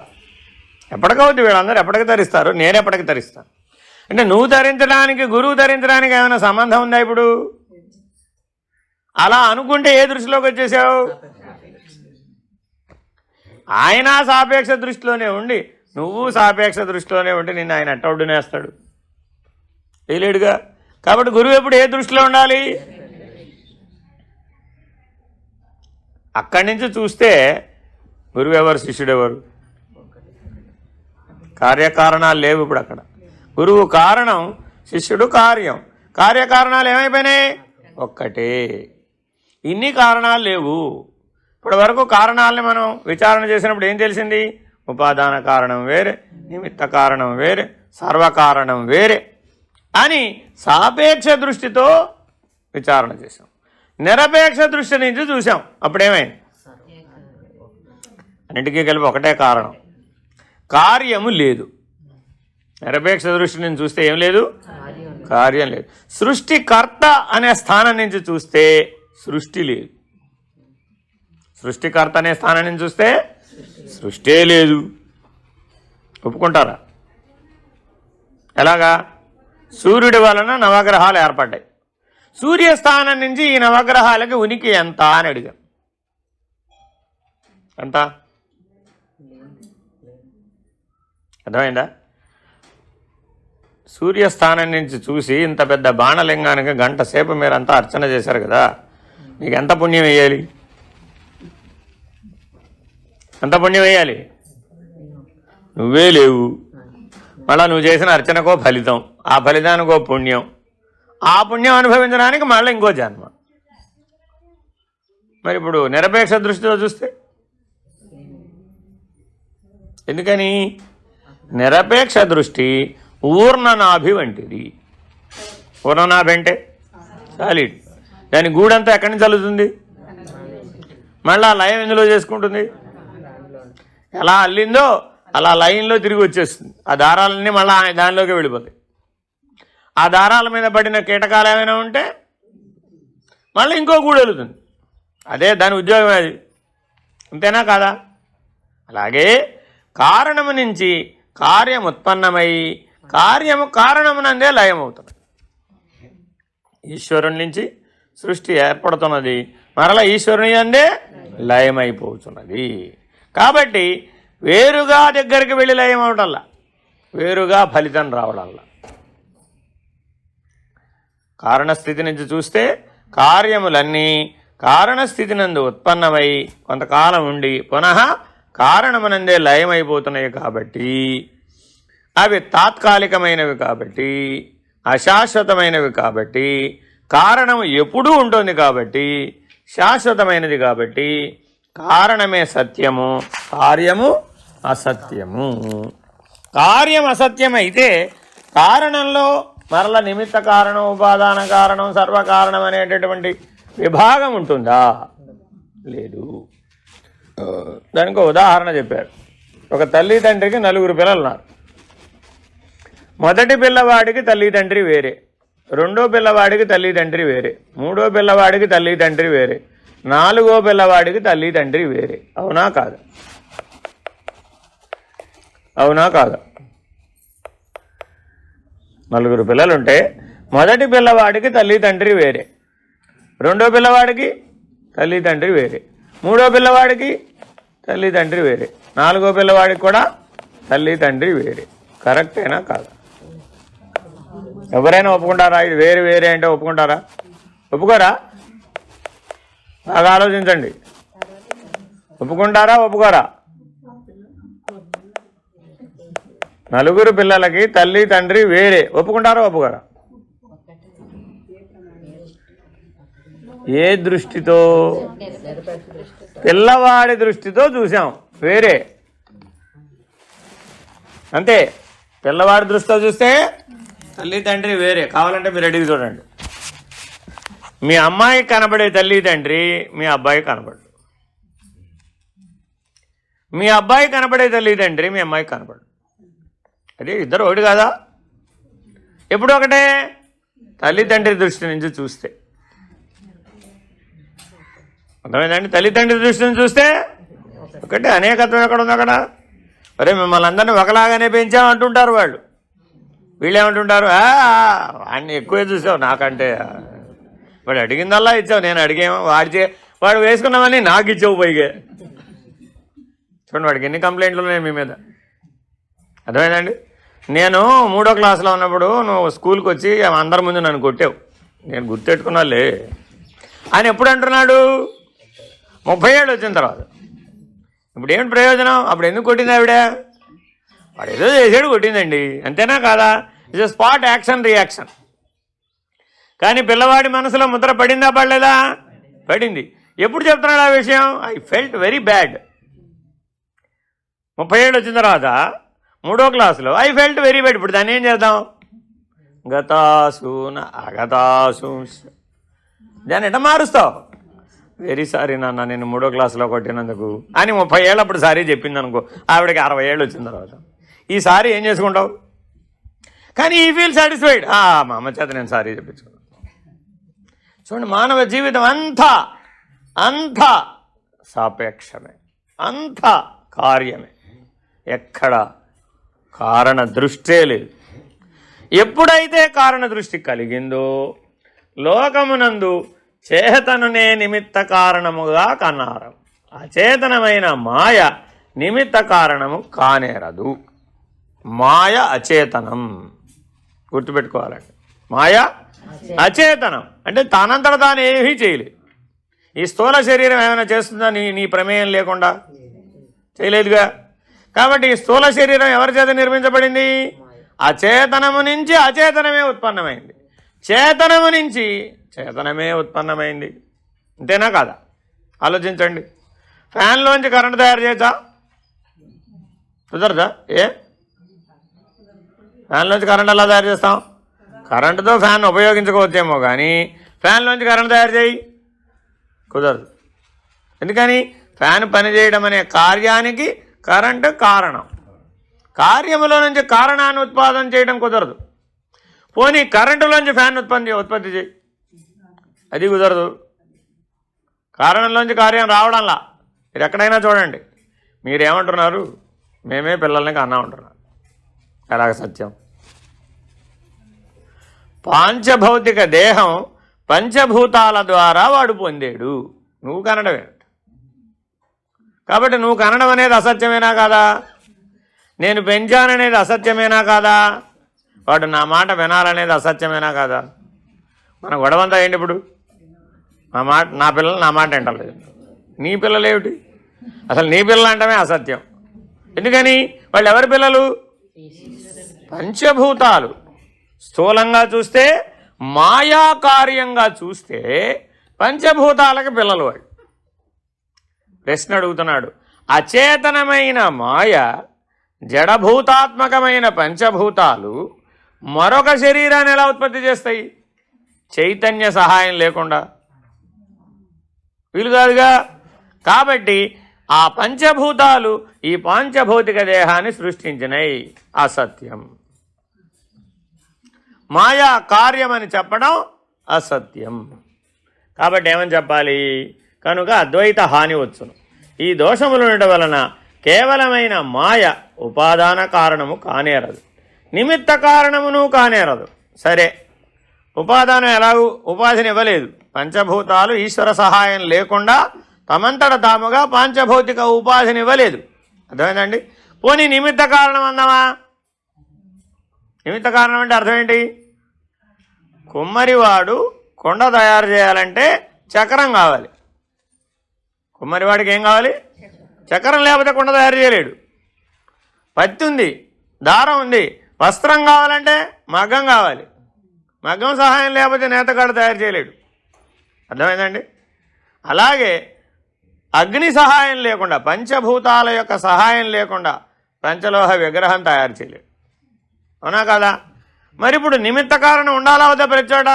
ఎప్పటికవుద్ది? వీళ్ళందరూ ఎప్పటికి తరిస్తారు, నేను ఎప్పటికి తరిస్తాను? అంటే నువ్వు ధరించడానికి గురువు ధరించడానికి ఏమైనా సంబంధం ఉందా ఇప్పుడు? అలా అనుకుంటే ఏ దృష్టిలోకి వచ్చేసావు? ఆయన సాపేక్ష దృష్టిలోనే ఉండి నువ్వు సాపేక్ష దృష్టిలోనే ఉండి నిన్ను ఆయన ఎట్ట ఒడ్డునేస్తాడు? వేయలేడుగా. కాబట్టి గురువు ఎప్పుడు ఏ దృష్టిలో ఉండాలి? అక్కడి నుంచి చూస్తే గురువు ఎవరు, శిష్యుడు ఎవరు? కార్యకారణాలు లేవు ఇప్పుడు అక్కడ. గురువు కారణం, శిష్యుడు కార్యం. కార్యకారణాలు ఏమైపోయినాయి? ఒక్కటే. ఇన్ని కారణాలు లేవు. ఇప్పటి వరకు కారణాలని మనం విచారణ చేసినప్పుడు ఏం తెలిసింది? ఉపాదాన కారణం వేరే, నిమిత్త కారణం వేరే, సర్వకారణం వేరే అని సాపేక్ష దృష్టితో విచారణ చేసాం. నిరపేక్ష దృష్టి నుంచి చూసాం. అప్పుడేమైంది? అన్నిటికీ కలిపి ఒకటే కారణం, కార్యము లేదు. నిరపేక్ష దృష్టి నుంచి చూస్తే ఏం లేదు? కార్యం లేదు. సృష్టికర్త అనే స్థానం నుంచి చూస్తే సృష్టి లేదు. సృష్టికర్త అనే స్థానం నుంచి చూస్తే సృష్టే లేదు. ఒప్పుకుంటారా? ఎలాగా? సూర్యుడి వలన నవగ్రహాలు ఏర్పడ్డాయి. సూర్యస్థానం నుంచి ఈ నవగ్రహాలకి ఉనికి ఎంత అని అడిగాం. ఎంత? అర్థమైందా? సూర్యస్థానం నుంచి చూసి ఇంత పెద్ద బాణలింగానికి గంట సేపు మీరంతా అర్చన చేశారు కదా, మీకు ఎంత పుణ్యం వేయాలి? ఎంత పుణ్యం వేయాలి? నువ్వే లేవు. మళ్ళీ నువ్వు చేసిన అర్చనకో ఫలితం, ఆ ఫలితానికో పుణ్యం, ఆ పుణ్యం అనుభవించడానికి మళ్ళీ ఇంకో జన్మ. మరి ఇప్పుడు నిరపేక్ష దృష్టితో చూస్తే ఎందుకని? నిరపేక్ష దృష్టి ఊర్ణనాభి వంటిది. ఊర్ణనాభి అంటే సాలిడ్. దాని గూడంతా ఎక్కడి నుంచి చల్లుతుంది? మళ్ళీ ఆ లయం ఎందులో చేసుకుంటుంది? ఎలా అల్లిందో అలా లైన్లో తిరిగి వచ్చేస్తుంది. ఆ దారాలన్నీ మళ్ళీ దానిలోకి వెళ్ళిపోతాయి. ఆ దారాల మీద పడిన కీటకాలు ఏమైనా ఉంటే మళ్ళీ ఇంకో గూడు వెళుతుంది. అదే దాని ఉద్యోగం. అది అంతేనా కాదా? అలాగే కారణము నుంచి కార్యం ఉత్పన్నమై కార్యము కారణమునందే లయమవుతుంది. ఈశ్వరుని నుంచి సృష్టి ఏర్పడుతున్నది, మరలా ఈశ్వరుని అందే లయమైపోతున్నది. కాబట్టి వేరుగా దగ్గరికి వెళ్ళి లయం అవటల్లా, వేరుగా ఫలితం రావడంలా. కారణస్థితి నుంచి చూస్తే కార్యములన్నీ కారణస్థితి నందు ఉత్పన్నమై కొంతకాలం ఉండి పునః కారణమునందే లయమైపోతున్నాయి. కాబట్టి అవి తాత్కాలికమైనవి, కాబట్టి అశాశ్వతమైనవి, కాబట్టి కారణము ఎప్పుడూ ఉంటుంది, కాబట్టి శాశ్వతమైనది. కాబట్టి కారణమే సత్యము, కార్యము అసత్యము. కార్యం అసత్యమైతే కారణంలో మరల నిమిత్త కారణం, ఉపాదాన కారణం, సర్వకారణం అనేటటువంటి విభాగం ఉంటుందా? లేదు. దానికి ఉదాహరణ చెప్పారు. ఒక తల్లి తండ్రికి 4 పిల్లలు ఉన్నారు. మొదటి పిల్లవాడికి తల్లి తండ్రి వేరే, రెండో పిల్లవాడికి తల్లి తండ్రి వేరే, మూడో పిల్లవాడికి తల్లి తండ్రి వేరే, 4వ పిల్లవాడికి తల్లి తండ్రి వేరే. అవునా కాదా? అవునా కాదా? 4 పిల్లలుంటే మొదటి పిల్లవాడికి తల్లి తండ్రి వేరే, రెండో పిల్లవాడికి తల్లి తండ్రి వేరే, మూడో పిల్లవాడికి తల్లి తండ్రి వేరే, 4వ పిల్లవాడికి కూడా తల్లి తండ్రి వేరే. కరెక్టేనా కాదా? ఎవరైనా ఒప్పుకుంటారా? ఇది వేరు వేరే అంటే ఒప్పుకుంటారా? ఒప్పుకోరా? బాగా ఆలోచించండి. ఒప్పుకుంటారా? ఒప్పుకోరా? 4 పిల్లలకి తల్లి తండ్రి వేరే, ఒప్పుకుంటారా? ఒప్పుకోరా? ఏ దృష్టితో? పిల్లవాడి దృష్టితో చూసాం, వేరే. అంతే. పిల్లవాడి దృష్టితో చూస్తే తల్లి తండ్రి వేరే. కావాలంటే మీరు అడిగి చూడండి. మీ అమ్మాయికి కనబడే తల్లి తండ్రి మీ అబ్బాయికి కనబడు. మీ అబ్బాయి కనపడే తల్లిదండ్రి మీ అమ్మాయికి కనపడు. అదే ఇద్దరు ఒకటి కదా. ఎప్పుడు ఒకటే తల్లిదండ్రి దృష్టి నుంచి చూస్తే. అర్థమైందండి? తల్లిదండ్రి దృష్టి నుంచి చూస్తే ఒకటే. అనేకత్వం ఎక్కడ ఉంది అక్కడ? అరే మిమ్మల్ని అందరినీ ఒకలాగానే పెంచామంటుంటారు వాళ్ళు. వీళ్ళేమంటుంటారు, వాడిని ఎక్కువే చూసావు నాకంటే, వాడు అడిగిందల్లా ఇచ్చావు, నేను అడిగేమో వాడు వేసుకున్నామని నాకు ఇచ్చావు పైగా. చూడండి వాడికి ఎన్ని కంప్లైంట్లు ఉన్నాయి మీ మీద. అర్థమైందండి? నేను 3వ క్లాస్లో ఉన్నప్పుడు నువ్వు స్కూల్కి వచ్చి అందరి ముందు నన్ను కొట్టావు, నేను గుర్తెట్టుకున్నాలే ఆయన ఎప్పుడు అంటున్నాడు? 30 ఏళ్ళు వచ్చిన తర్వాత. ఇప్పుడు ఏమిటి ప్రయోజనం? అప్పుడు ఎందుకు కొట్టింది ఆవిడ? వాడు ఏదో చేసాడు కొట్టిందండి, అంతేనా కాదా? It's spot action reaction. కానీ పిల్లవాడి మనసులో ముద్ర పడిందా పడలేదా? పడింది. ఎప్పుడు చెప్తున్నాడు ఆ విషయం? I felt very bad. 30 ఏళ్ళు వచ్చిన తర్వాత 3వ క్లాసులో ఐ ఫెల్ట్ వెరీ బ్యాడ్. ఇప్పుడు దాన్ని ఏం చేద్దాం? గతాసూన అగతాసూ. దాన్ని ఎట మారుస్తావు? వెరీ సారీ నాన్న, నేను 3వ క్లాసులో కొట్టినందుకు అని 30 ఏళ్ళు అప్పుడు సారీ చెప్పింది అనుకో. ఆవిడకి 60 ఏళ్ళు వచ్చిన తర్వాత ఈసారి ఏం చేసుకుంటావు? కానీ ఈ ఫీల్ సాటిస్ఫైడ్, మా అమ్మ చేత నేను సారీ చెప్పించుకున్నాను. చూడండి, మానవ జీవితం అంతా సాపేక్షమే, అంతా కార్యమే, ఎక్కడ కారణ దృష్టే లేదు. ఎప్పుడైతే కారణ దృష్టి కలిగిందో లోకమునందు చేతనునే నిమిత్త కారణముగా కన్నారు. అచేతనమైన మాయ నిమిత్త కారణము కానేరదు. మాయ అచేతనం, గుర్తుపెట్టుకోవాలండి. మాయ అచేతనం అంటే తనంతట తాను ఏమీ చేయలేదు. ఈ స్థూల శరీరం ఏమైనా చేస్తుందా నీ ప్రమేయం లేకుండా? చేయలేదుగా. కాబట్టి ఈ స్థూల శరీరం ఎవరి చేత నిర్మించబడింది? అచేతనము నుంచి అచేతనమే ఉత్పన్నమైంది, చేతనము నుంచి చేతనమే ఉత్పన్నమైంది. అంతేనా కాదా? ఆలోచించండి. ఫ్యాన్లోంచి కరెంటు తయారు చేయొచ్చా? కుదరదా? ఫ్యాన్లోంచి కరెంట్ ఎలా తయారు చేస్తాం? కరెంటుతో ఫ్యాన్ ఉపయోగించుకోవచ్చేమో, కానీ ఫ్యాన్లోంచి కరెంట్ తయారు చేయి కుదరదు. ఎందుకని? ఫ్యాన్ పనిచేయడం అనే కార్యానికి కరెంటు కారణం. కార్యములో నుంచి కారణాన్ని ఉత్పాదన చేయడం కుదరదు. పోనీ కరెంటులోంచి ఫ్యాన్ ఉత్పత్తి చేయి, అది కుదరదు. కారణంలోంచి కార్యం రావడంలా. మీరు ఎక్కడైనా చూడండి, మీరేమంటున్నారు? మేమే పిల్లల్ని కన్నా ఉంటున్నారు. ఎలాగ సత్యం? పాంచభౌతిక దేహం పంచభూతాల ద్వారా వాడు పొందాడు, నువ్వు కనడమే. కాబట్టి నువ్వు కనడం అనేది అసత్యమేనా కాదా? నేను పెంచాననేది అసత్యమేనా కాదా? వాడు నా మాట వినాలనేది అసత్యమేనా కాదా? మన గొడవంతా ఏంటి ఇప్పుడు? నా పిల్లలు నా మాట వింటలేదు. నీ పిల్లలు ఏమిటి? అసలు నీ పిల్లలు అంటమే అసత్యం. ఎందుకని? వాళ్ళు ఎవరి పిల్లలు? పంచభూతాలు. స్థూలంగా చూస్తే, మాయాకార్యంగా చూస్తే పంచభూతాలకు పిల్లలు వాళ్ళు. ప్రశ్న అడుగుతున్నాడు, అచేతనమైన మాయ, జడభూతాత్మకమైన పంచభూతాలు మరొక శరీరాన్ని ఎలా ఉత్పత్తి చేస్తాయి? చైతన్య సహాయం లేకుండా వీలు కాదుగా. కాబట్టి ఆ పంచభూతాలు ఈ పాంచభౌతిక దేహాన్ని సృష్టించినాయి, అసత్యం. మాయా కార్యమని చెప్పడం అసత్యం. కాబట్టి ఏమని చెప్పాలి? కనుక అద్వైత హాని వచ్చును. ఈ దోషములు ఉండటం వలన కేవలమైన మాయ ఉపాదాన కారణము కానేరదు, నిమిత్త కారణమును కానేరదు. సరే, ఉపాదానం ఎలాగూ ఉపాధిని ఇవ్వలేదు. పంచభూతాలు ఈశ్వర సహాయం లేకుండా తమంతట తాముగా పాంచభౌతిక ఉపాధిని ఇవ్వలేదు. అర్థమైందండి? పోనీ నిమిత్త కారణం అందామా? నిమిత్త కారణం అంటే అర్థం ఏంటి? కుమ్మరివాడు కొండ తయారు చేయాలంటే చక్రం కావాలి. కుమ్మరివాడికి ఏం కావాలి? చక్రం లేకపోతే కొండ తయారు చేయలేడు. పత్తి ఉంది, దారం ఉంది, వస్త్రం కావాలంటే మగ్గం కావాలి. మగ్గం సహాయం లేకపోతే నేతగాడు తయారు చేయలేడు. అర్థమైందండి? అలాగే అగ్ని సహాయం లేకుండా, పంచభూతాల యొక్క సహాయం లేకుండా పంచలోహ విగ్రహం తయారు చేయలేడు. అవునా కదా? మరి ఇప్పుడు నిమిత్త కారణం ఉండాలా వద్దా? ప్రతి చోట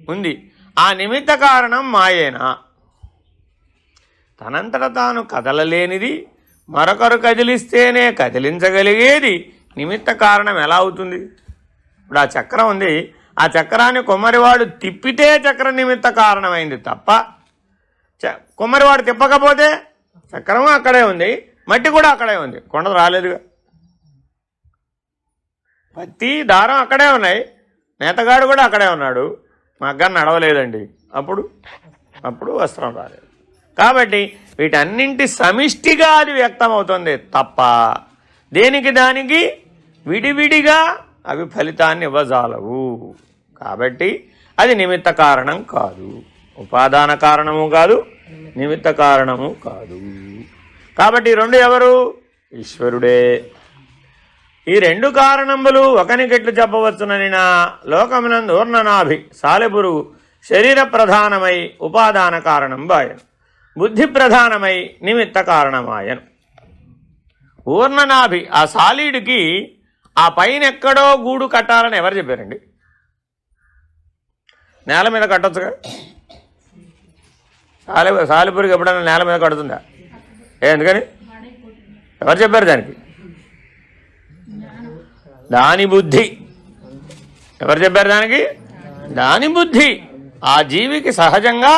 ఉంది. ఆ నిమిత్త కారణం మాయేనా? తనంతట తాను కదలలేనిది, మరొకరు కదిలిస్తేనే కదిలించగలిగేది నిమిత్త కారణం ఎలా అవుతుంది? ఇప్పుడు ఆ చక్రం ఉంది, ఆ చక్రాన్ని కుమ్మరివాడు తిప్పితే చక్రం నిమిత్త కారణమైంది తప్ప కుమ్మరివాడు తిప్పకపోతే చక్రం అక్కడే ఉంది, మట్టి కూడా అక్కడే ఉంది, కొండ రాలేదుగా. పత్తి దారం అక్కడే ఉన్నాయి, నేతగాడు కూడా అక్కడే ఉన్నాడు, మగ్గం నడవలేదండి, అప్పుడు వస్త్రం రాలేదు. కాబట్టి వీటన్నింటి సమిష్టిగా అది వ్యక్తమవుతుంది తప్ప దేనికి దానికి విడివిడిగా అవి ఫలితాన్ని ఇవ్వజాలవు. కాబట్టి అది నిమిత్త కారణం కాదు, ఉపాదాన కారణము కాదు, నిమిత్త కారణము కాదు. కాబట్టి రెండు ఎవరు? ఈశ్వరుడే. ఈ రెండు కారణములు ఒకనికెట్లు చెప్పవచ్చునని నా లోకమునందు ఊర్ణనాభి సాలెపురుగు శరీర ప్రధానమై ఉపాదాన కారణం బాయను, బుద్ధి ప్రధానమై నిమిత్త కారణమాయను. ఊర్ణనాభి ఆ సాలీడుకి ఆ పైన ఎక్కడో గూడు కట్టాలని ఎవరు చెప్పారండి? నేల మీద కట్టొచ్చుగా. సాలెపురుగు ఎప్పుడైనా నేల మీద కడుతుందా? ఎందుకని? ఎవరు చెప్పారు దానికి? దాని బుద్ధి. ఎవరు చెప్పారు దానికి? దాని బుద్ధి. ఆ జీవికి సహజంగా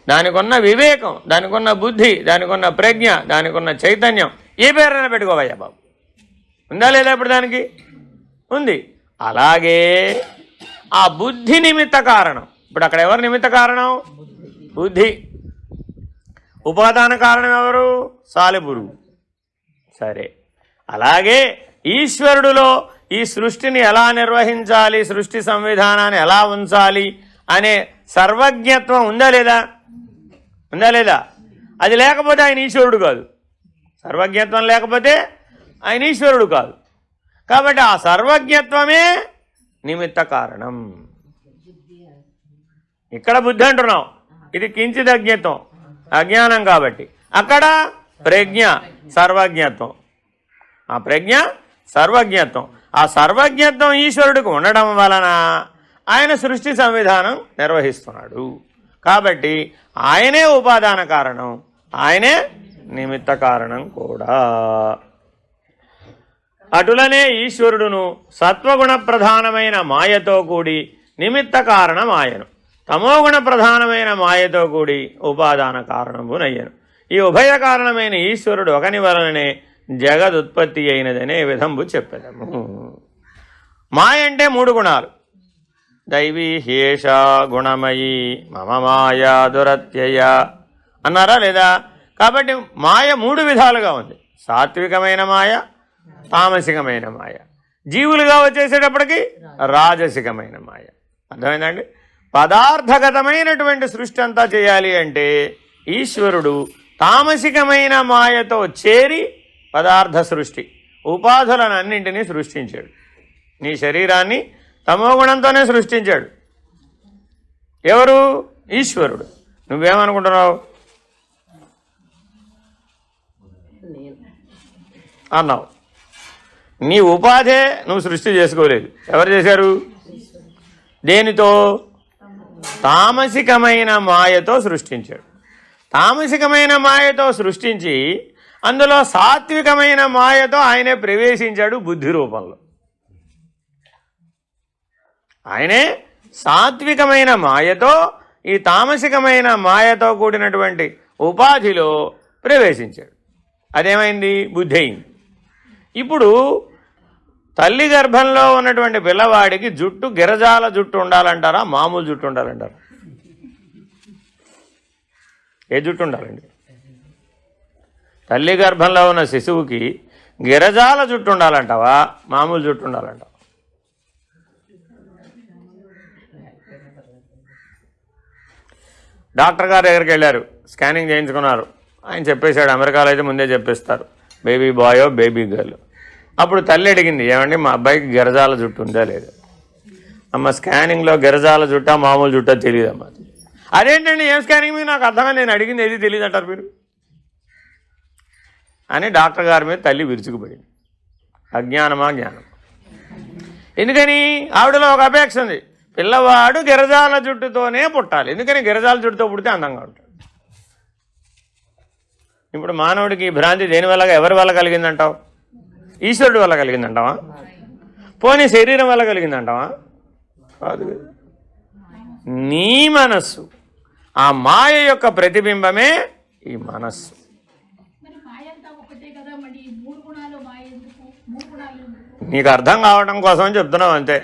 దానికున్న వివేకం, దానికున్న బుద్ధి, దానికున్న ప్రజ్ఞ, దానికున్న చైతన్యం ఏ పేరైనా పెట్టుకోవయ్యా బాబు, ఉందా లేదా? ఇప్పుడు దానికి ఉంది. అలాగే ఆ బుద్ధి నిమిత్త కారణం. ఇప్పుడు అక్కడ ఎవరు నిమిత్త కారణం? బుద్ధి. ఉపాదాన కారణం ఎవరు? సాలెపురుగు. సరే, అలాగే ఈశ్వరుడిలో ఈ సృష్టిని ఎలా నిర్వహించాలి, సృష్టి సంవిధానాన్ని ఎలా ఉంచాలి అనే సర్వజ్ఞత్వం ఉందా లేదా? ఉందా లేదా? అది లేకపోతే ఆయన ఈశ్వరుడు కాదు. సర్వజ్ఞత్వం లేకపోతే ఆయన ఈశ్వరుడు కాదు. కాబట్టి ఆ సర్వజ్ఞత్వమే నిమిత్త కారణం. ఇక్కడ బుద్ధి అంటున్నాం, ఇది కించిత్ అజ్ఞత్వం, అజ్ఞానం. కాబట్టి అక్కడ ప్రజ్ఞ, సర్వజ్ఞత్వం. ఆ ప్రజ్ఞ సర్వజ్ఞత్వం. ఆ సర్వజ్ఞత్వం ఈశ్వరుడికి ఉండడం వలన ఆయన సృష్టి సంవిధానం నిర్వహిస్తున్నాడు. కాబట్టి ఆయనే ఉపాదాన కారణం, ఆయనే నిమిత్త కారణం కూడా. అటులనే ఈశ్వరుడును సత్వగుణ ప్రధానమైన మాయతో కూడి నిమిత్త కారణం ఆయను, తమోగుణ ప్రధానమైన మాయతో కూడి ఉపాదాన కారణమునయ్యను. ఈ ఉభయ కారణమైన ఈశ్వరుడు ఒకని వలననే జగదుత్పత్తి అయినదనే విధంబు చెప్పెదము. మాయ అంటే మూడు గుణాలు. దైవీ హేష గుణమయీ మమ మాయా దురత్యయ అన్నారా లేదా? కాబట్టి మాయ మూడు విధాలుగా ఉంది. సాత్వికమైన మాయ, తామసికమైన మాయ, జీవులుగా వచ్చేసేటప్పటికి రాజసికమైన మాయ. అర్థమైందండి? పదార్థగతమైనటువంటి సృష్టి అంతా చేయాలి అంటే ఈశ్వరుడు తామసికమైన మాయతో చేరి పదార్థ సృష్టి, ఉపాధులను అన్నింటినీ సృష్టించాడు. నీ శరీరాన్ని తమోగుణంతోనే సృష్టించాడు. ఎవరు? ఈశ్వరుడు. నువ్వేమనుకుంటున్నావు? అన్నావు. నీ ఉపాధే నువ్వు సృష్టి చేసుకోలేదు. ఎవరు చేశారు? దేనితో? తామసికమైన మాయతో సృష్టించాడు. తామసికమైన మాయతో సృష్టించి అందులో సాత్వికమైన మాయతో ఆయనే ప్రవేశించాడు బుద్ధి రూపంలో. ఆయనే సాత్వికమైన మాయతో ఈ తామసికమైన మాయతో కూడినటువంటి ఉపాధిలో ప్రవేశించాడు. అదేమైంది? బుద్ధి అయింది. ఇప్పుడు తల్లి గర్భంలో ఉన్నటువంటి పిల్లవాడికి జుట్టు గిరజాల జుట్టు ఉండాలంటారా, మామూలు జుట్టు ఉండాలంటారా? ఏ జుట్టు ఉండాలండి? తల్లి గర్భంలో ఉన్న శిశువుకి గిరజాల జుట్టు ఉండాలంటావా, మామూలు జుట్టు ఉండాలంటావా? డాక్టర్ గారి దగ్గరికి వెళ్ళారు, స్కానింగ్ చేయించుకున్నారు. ఆయన చెప్పేశాడు, అమెరికాలో అయితే ముందే చెప్పేస్తారు బేబీ బాయో బేబీ గర్ల్. అప్పుడు తల్లి అడిగింది, ఏమండి మా అబ్బాయికి గిరజాల జుట్టు ఉందా లేదా? అమ్మ స్కానింగ్లో గిరజాల జుట్టా మామూలు జుట్టా తెలియదమ్మా. అదేంటండి ఏం స్కానింగ్ మీద నాకు అర్థమైంది, నేను అడిగింది ఏది తెలియదు అంటారు మీరు అని డాక్టర్ గారి మీద తల్లి విరుచుకుపోయింది. అజ్ఞానమా జ్ఞానం? ఎందుకని? ఆవిడలో ఒక అపేక్ష ఉంది, పిల్లవాడు గిరజాల జుట్టుతోనే పుట్టాలి. ఎందుకని? గిరజాల జుట్టుతో పుడితే అందంగా ఉంటాడు. ఇప్పుడు మానవుడికి ఈ భ్రాంతి దేని వల్ల, ఎవరి వల్ల కలిగిందంటావు? ఈశ్వరుడి వల్ల కలిగిందంటావా? పోనీ శరీరం వల్ల కలిగిందంటావా? కాదు. నీ మనస్సు, ఆ మాయ యొక్క ప్రతిబింబమే ఈ మనస్సు. నీకు అర్థం కావడం కోసం చెప్తున్నావు అంతే.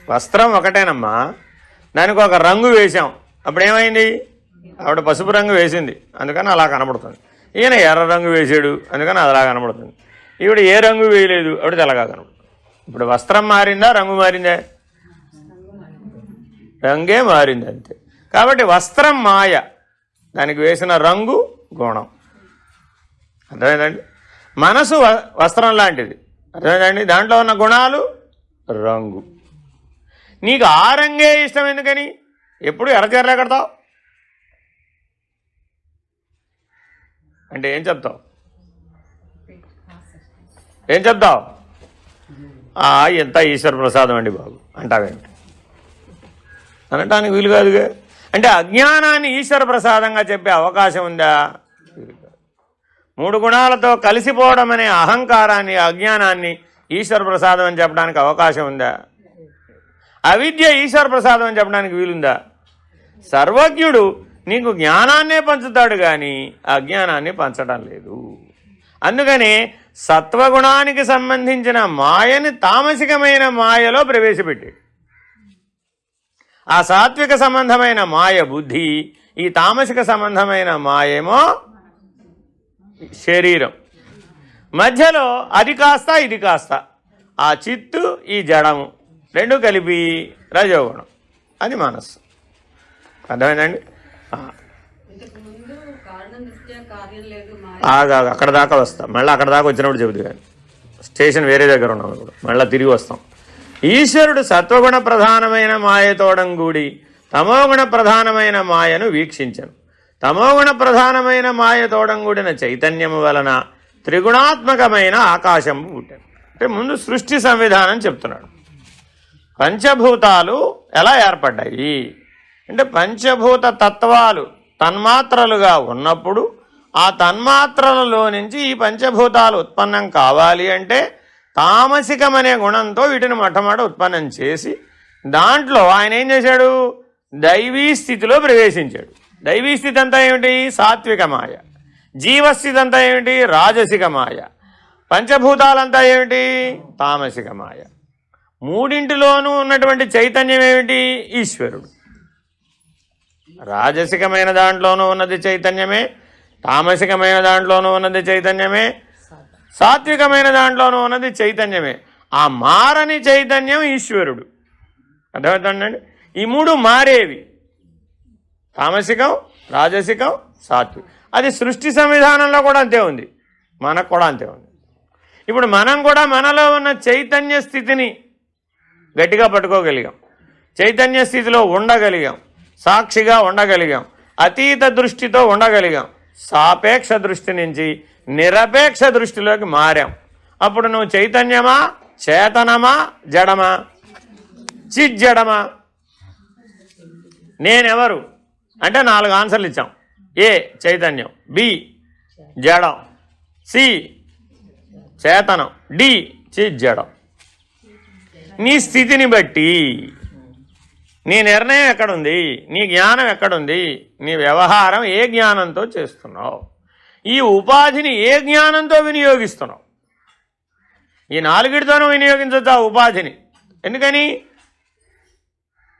వస్త్రం ఒకటేనమ్మా, దానికి ఒక రంగు వేసాం, అప్పుడు ఏమైంది? ఆవిడ పసుపు రంగు వేసింది, అందుకని అలా కనబడుతుంది. ఈయన ఎర్ర రంగు వేసాడు, అందుకని అలా కనబడుతుంది. ఈవిడ ఏ రంగు వేయలేదు, ఆవిడ తెల్లగా కనబడుతుంది. ఇప్పుడు వస్త్రం మారిందా, రంగు మారిందా? రంగే మారింది అంతే. కాబట్టి వస్త్రం మాయ, దానికి వేసిన రంగు గుణం. అర్థమైందండి? మనసు వస్త్రం లాంటిది, అర్థమైందండి? దాంట్లో ఉన్న గుణాలు రంగు. నీకు ఆ రంగే ఇష్టం ఎందుకని? ఎప్పుడు ఎర్రచీరలే కడతావు అంటే ఏం చెప్తావు? ఏం చెప్తావు? ఎంత ఈశ్వర ప్రసాదం అండి బాబు అంటావేమిటి? అనటానికి వీలు కాదుగా. అంటే అజ్ఞానాన్ని ఈశ్వర ప్రసాదంగా చెప్పే అవకాశం ఉందా? మూడు గుణాలతో కలిసిపోవడం అనే అహంకారాన్ని, అజ్ఞానాన్ని ఈశ్వర ప్రసాదం అని చెప్పడానికి అవకాశం ఉందా? అవిద్య ఈశ్వర ప్రసాదం అని చెప్పడానికి వీలుందా? సర్వజ్ఞుడు నీకు జ్ఞానాన్నే పంచుతాడు కానీ అజ్ఞానాన్ని పంచడం లేదు. అందుకని సత్వగుణానికి సంబంధించిన మాయని తామసికమైన మాయలో ప్రవేశపెట్టాడు. ఆ సాత్విక సంబంధమైన మాయ బుద్ధి, ఈ తామసిక సంబంధమైన మాయేమో శరీరం. మధ్యలో అది కాస్త ఇది కాస్త, ఆ చిత్తు ఈ జడము రెండు కలిపి రజోగుణం, అది మనస్సు. అర్థమైందండి? అక్కడ దాకా వస్తాం, మళ్ళీ అక్కడ దాకా వచ్చినప్పుడు చెబుతుంది కానీ స్టేషన్ వేరే దగ్గర ఉన్నాం, ఇప్పుడు మళ్ళీ తిరిగి వస్తాం. ఈశ్వరుడు సత్వగుణ ప్రధానమైన మాయతోడంగూడి తమోగుణ ప్రధానమైన మాయను వీక్షించను. తమోగుణ ప్రధానమైన మాయతోడంగూడిన చైతన్యము వలన త్రిగుణాత్మకమైన ఆకాశం పుట్టాను. అంటే ముందు సృష్టి సంవిధానం చెప్తున్నాడు. పంచభూతాలు ఎలా ఏర్పడ్డాయి అంటే, పంచభూత తత్వాలు తన్మాత్రలుగా ఉన్నప్పుడు ఆ తన్మాత్రలలో నుంచి ఈ పంచభూతాలు ఉత్పన్నం కావాలి అంటే తామసికమనే గుణంతో వీటిని మొట్టమొదట ఉత్పన్నం చేసి దాంట్లో ఆయన ఏం చేశాడు? దైవీ స్థితిలో ప్రవేశించాడు. దైవీ స్థితి అంతా ఏమిటి? సాత్విక మాయ. జీవస్థితి అంతా ఏమిటి? రాజసిక మాయ. పంచభూతాలంతా ఏమిటి? తామసిక మాయ. మూడింటిలోనూ ఉన్నటువంటి చైతన్యం ఏమిటి? ఈశ్వరుడు. రాజసికమైన దాంట్లోనూ ఉన్నది చైతన్యమే, తామసికమైన దాంట్లోనూ ఉన్నది చైతన్యమే, సాత్వికమైన దాంట్లోనూ ఉన్నది చైతన్యమే. ఆ మారని చైతన్యం ఈశ్వరుడు. అర్థమవుతుందండి? ఈ మూడు మారేవి, తామసికం, రాజసికం, సాత్వికం. అది సృష్టి సంవిధానంలో కూడా అంతే ఉంది, మనకు కూడా అంతే ఉంది. ఇప్పుడు మనం కూడా మనలో ఉన్న చైతన్య స్థితిని గట్టిగా పట్టుకోగలిగాం, చైతన్య స్థితిలో ఉండగలిగాం, సాక్షిగా ఉండగలిగాం, అతీత దృష్టితో ఉండగలిగాం. సాపేక్ష దృష్టి నుంచి నిరపేక్ష దృష్టిలోకి మారాం. అప్పుడు నువ్వు చైతన్యమా, చేతనమా, జడమా? చిజ్జడమా? నేనెవరు అంటే 4 ఆన్సర్లు ఇచ్చాం. ఏ చైతన్యం, బి జడం, సి చేతనం, డి చిజ్జడం. నీ స్థితిని బట్టి నీ నిర్ణయం ఎక్కడుంది, నీ జ్ఞానం ఎక్కడుంది, నీ వ్యవహారం ఏ జ్ఞానంతో చేస్తున్నావు, ఈ ఉపాధిని ఏ జ్ఞానంతో వినియోగిస్తున్నావు. ఈ 4టితోనూ వినియోగించవచ్చు ఆ ఉపాధిని. ఎందుకని?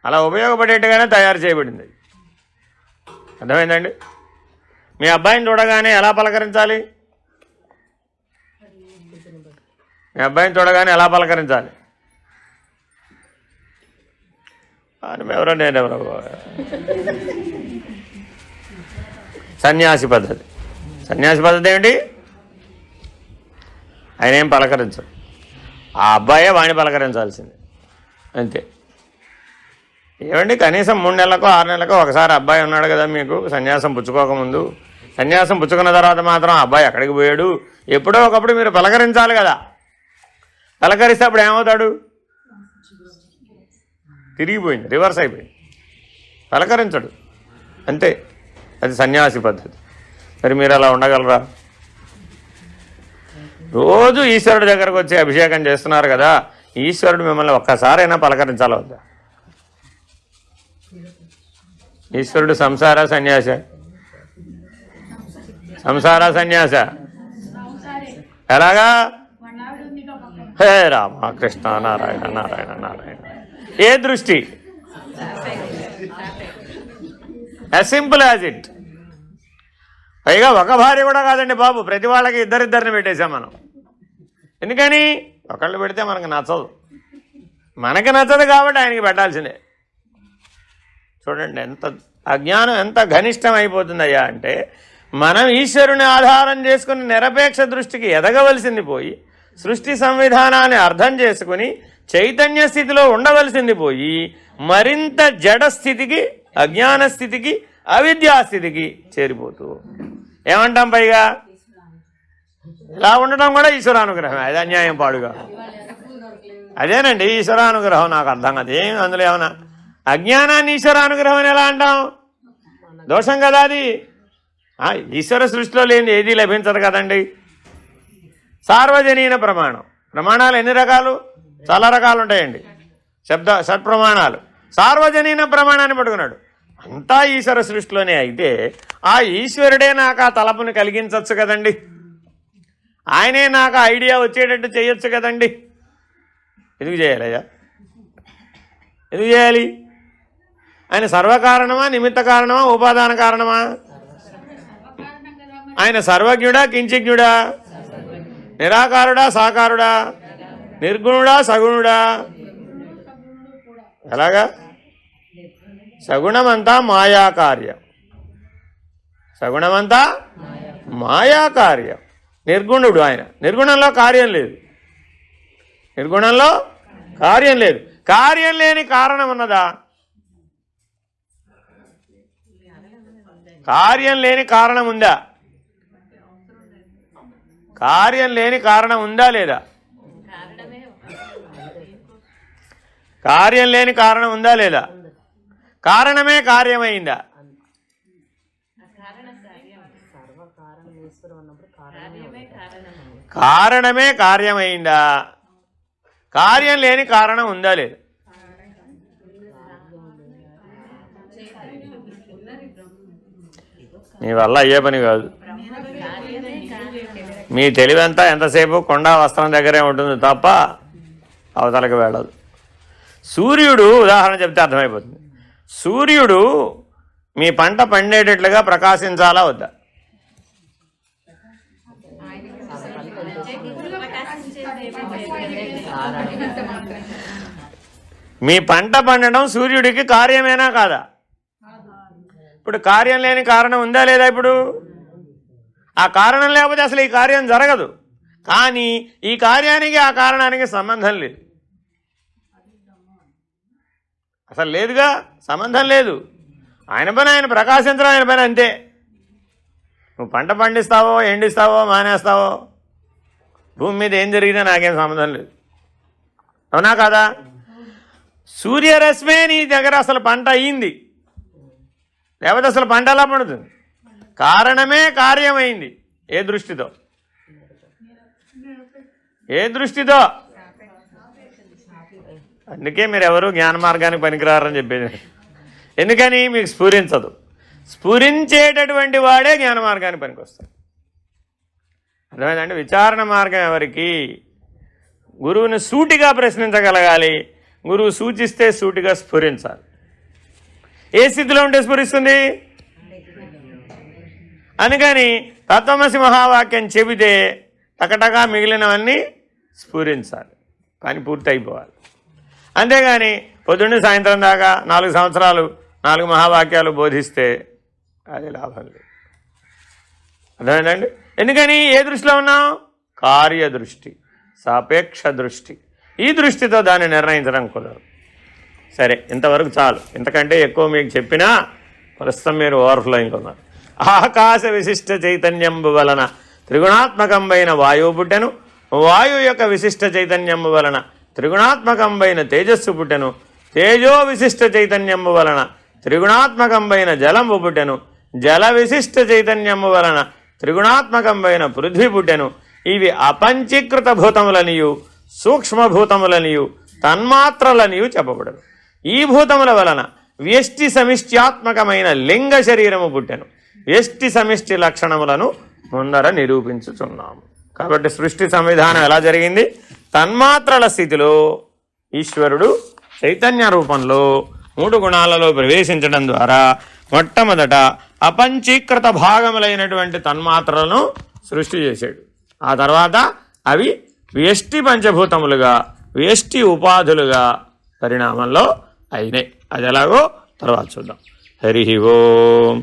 అలా ఉపయోగపడేట్టుగానే తయారు చేయబడింది. అర్థమైందండి? మీ అబ్బాయిని చూడగానే ఎలా పలకరించాలి? మీ అబ్బాయిని చూడగానే ఎలా పలకరించాలి? అని ఎవరో నేనెవరో. సన్యాసి పద్ధతి. సన్యాసి పద్ధతి ఏమిటి? ఆయన ఏం పలకరించడు, ఆ అబ్బాయే వాడిని పలకరించాల్సిందే, అంతే. ఏమండి, కనీసం 3 నెలలకో 6 నెలలకో ఒకసారి అబ్బాయి ఉన్నాడు కదా మీకు సన్యాసం పుచ్చుకోకముందు. సన్యాసం పుచ్చుకున్న తర్వాత మాత్రం అబ్బాయి ఎక్కడికి పోయాడు, ఎప్పుడో ఒకప్పుడు మీరు పలకరించాలి కదా. పలకరిస్తే అప్పుడు ఏమవుతాడు? తిరిగిపోయింది, రివర్స్ అయిపోయింది, పలకరించడు, అంతే. అది సన్యాసి పద్ధతి. మరి మీరు అలా ఉండగలరా? రోజు ఈశ్వరుడి దగ్గరకు వచ్చి అభిషేకం చేస్తున్నారు కదా, ఈశ్వరుడు మిమ్మల్ని ఒక్కసారైనా పలకరించాలి వద్దా? ఈశ్వరుడు సంసార సన్యాస? సంసార సన్యాస ఎలాగా? హే రామ కృష్ణ నారాయణ నారాయణ నారాయణ. ఏ దృష్టి? As simple as it. పైగా ఒక భార్య కూడా కాదండి బాబు, ప్రతి వాళ్ళకి ఇద్దరిద్దరిని పెట్టేశాం మనం. ఎందుకని? ఒకళ్ళు పెడితే మనకు నచ్చదు, మనకి నచ్చదు కాబట్టి ఆయనకి పెట్టాల్సిందే. చూడండి ఎంత అజ్ఞానం ఎంత ఘనిష్టం అయిపోతుందయ్యా అంటే, మనం ఈశ్వరుని ఆధారం చేసుకుని నిరపేక్ష దృష్టికి ఎదగవలసింది పోయి, సృష్టి సంవిధానాన్ని అర్థం చేసుకుని చైతన్య స్థితిలో ఉండవలసింది పోయి, మరింత జడ స్థితికి, అజ్ఞాన స్థితికి, అవిద్యాస్థితికి చేరిపోతూ ఏమంటాం? పైగా ఇలా ఉండటం కూడా ఈశ్వరానుగ్రహం. అది అన్యాయం పాడుగా. అదేనండి ఈశ్వరానుగ్రహం. నాకు అర్థం కాదు ఏం అందులో ఏమన్నా అజ్ఞానాన్ని ఈశ్వరానుగ్రహం అని ఎలా అంటాం? దోషం కదా అది. ఈశ్వర సృష్టిలో లేని ఏదీ లభించదు కదండి. సార్వజనీన ప్రమాణం. ప్రమాణాలు ఎన్ని రకాలు? చాలా రకాలు ఉంటాయండి. షట్ప్రమాణాలు. సార్వజనీన ప్రమాణాన్ని పట్టుకున్నాడు. అంతా ఈశ్వర సృష్టిలోనే అయితే ఆ ఈశ్వరుడే నాకు ఆ తలపుని కలిగించవచ్చు కదండి, ఆయనే నాకు ఐడియా వచ్చేటట్టు చేయొచ్చు కదండి. ఎందుకు చేయాలయ్యా? ఎందుకు చేయాలి? ఆయన సర్వకారణమా, నిమిత్త కారణమా, ఉపాదాన కారణమా? ఆయన సర్వజ్ఞుడా, కించిజ్ఞుడా, నిరాకారుడా, సాకారుడా, నిర్గుణుడా, సగుణుడా? ఎలాగా? సగుణమంతా మాయాకార్యం. సగుణమంతా మాయాకార్యం. నిర్గుణుడు ఆయన. నిర్గుణంలో కార్యం లేదు. నిర్గుణంలో కార్యం లేదు. కార్యం లేని కారణం ఉన్నదా? కార్యం లేని కారణం ఉందా? కార్యం లేని కారణం ఉందా లేదా? కార్యం లేని కారణం ఉందా లేదా? కారణమే కార్యమైందా? కారణమే కార్యమైందా? కార్యం లేని కారణం ఉందా లేదా? మీ వల్ల అయ్యే పని కాదు. మీ తెలివంతా ఎంతసేపు కొండా వస్త్రం దగ్గరే ఉంటుంది తప్ప అవతలకి వెళ్ళదు. సూర్యుడు ఉదాహరణ చెప్తే అర్థమైపోతుంది. సూర్యుడు మీ పంట పండేటట్లుగా ప్రకాశించాలా వద్దా? మీ పంట పండడం సూర్యుడికి కార్యమేనా కాదా? ఇప్పుడు కార్యం లేని కారణం ఉందా లేదా? ఇప్పుడు ఆ కారణం లేకపోతే అసలు ఈ కార్యం జరగదు. కానీ ఈ కార్యానికి ఆ కారణానికి సంబంధం లేదు. అసలు లేదుగా, సంబంధం లేదు. ఆయన పని ఆయన ప్రకాశించడం, ఆయన పని అంతే. నువ్వు పంట పండిస్తావో, ఎండిస్తావో, మానేస్తావో, భూమి మీద ఏం జరిగినా నాకేం సంబంధం లేదు. అవునా కాదా? సూర్యరశ్మే నీ దగ్గర అసలు పంట అయ్యింది, లేకపోతే అసలు పంట ఎలా పండుతుంది? కారణమే కార్యమైంది. ఏ దృష్టితో? ఏ దృష్టితో? అందుకే మీరు ఎవరు జ్ఞాన మార్గానికి పనికిరారని చెప్పేది. ఎందుకని? మీకు స్ఫురించదు. స్ఫురించేటటువంటి వాడే జ్ఞాన మార్గానికి పనికొస్తాడు. అర్థమైందండి? విచారణ మార్గం ఎవరికి? గురువుని సూటిగా ప్రశ్నించగలగాలి. గురువు సూచిస్తే సూటిగా స్ఫురించాలి. ఏ స్థితిలో ఉంటే స్ఫురిస్తుంది? అందుకని తత్వమసి మహావాక్యం చెబితే టకటగా మిగిలినవన్నీ స్ఫురించాలి, కానీ పూర్తి అయిపోవాలి. అంతేగాని పొద్దున్నే సాయంత్రం దాకా 4 సంవత్సరాలు 4 మహావాక్యాలు బోధిస్తే అది లాభం లేదు. అర్థమైందండి? ఎందుకని? ఏ దృష్టిలో ఉన్నాం? కార్యదృష్టి, సాపేక్ష దృష్టి. ఈ దృష్టితో దాన్ని నిర్ణయించడం కుదరదు. సరే, ఇంతవరకు చాలు. ఇంతకంటే ఎక్కువ మీకు చెప్పినా ప్రస్తుతం మీరు ఓవర్ఫ్లోయింగ్ ఉన్నారు. ఆకాశ విశిష్ట చైతన్యంబు వలన త్రిగుణాత్మకంబైన వాయువు పుట్టెను. వాయువు యొక్క విశిష్ట చైతన్యంబు వలన త్రిగుణాత్మకంబైన తేజస్సు పుట్టెను. తేజో విశిష్ట చైతన్యంబు వలన త్రిగుణాత్మకంబైన జలంబు పుట్టెను. జల విశిష్ట చైతన్యము వలన త్రిగుణాత్మకమైన పృథ్వీ పుట్టెను. ఇవి అపంచీకృత భూతములనియు సూక్ష్మభూతములనియు తన్మాత్రలనియు చెప్పబడదు. ఈ భూతముల వలన వ్యష్టి సమిష్ట్యాత్మకమైన లింగ శరీరము పుట్టెను. వ్యష్టి సమిష్టి లక్షణములను ముందర నిరూపించుచున్నాము. కాబట్టి సృష్టి సంవిధానం ఎలా జరిగింది? తన్మాత్రల స్థితిలో ఈశ్వరుడు చైతన్య రూపంలో 3 గుణాలలో ప్రవేశించడం ద్వారా మొట్టమొదట అపంచీకృత భాగములైనటువంటి తన్మాత్రలను సృష్టి చేశాడు. ఆ తర్వాత అవి వ్యష్టి పంచభూతములుగా వ్యష్టి ఉపాధులుగా పరిణామంలో అయినాయి. అది ఎలాగో తర్వాత చూద్దాం. హరి ఓం.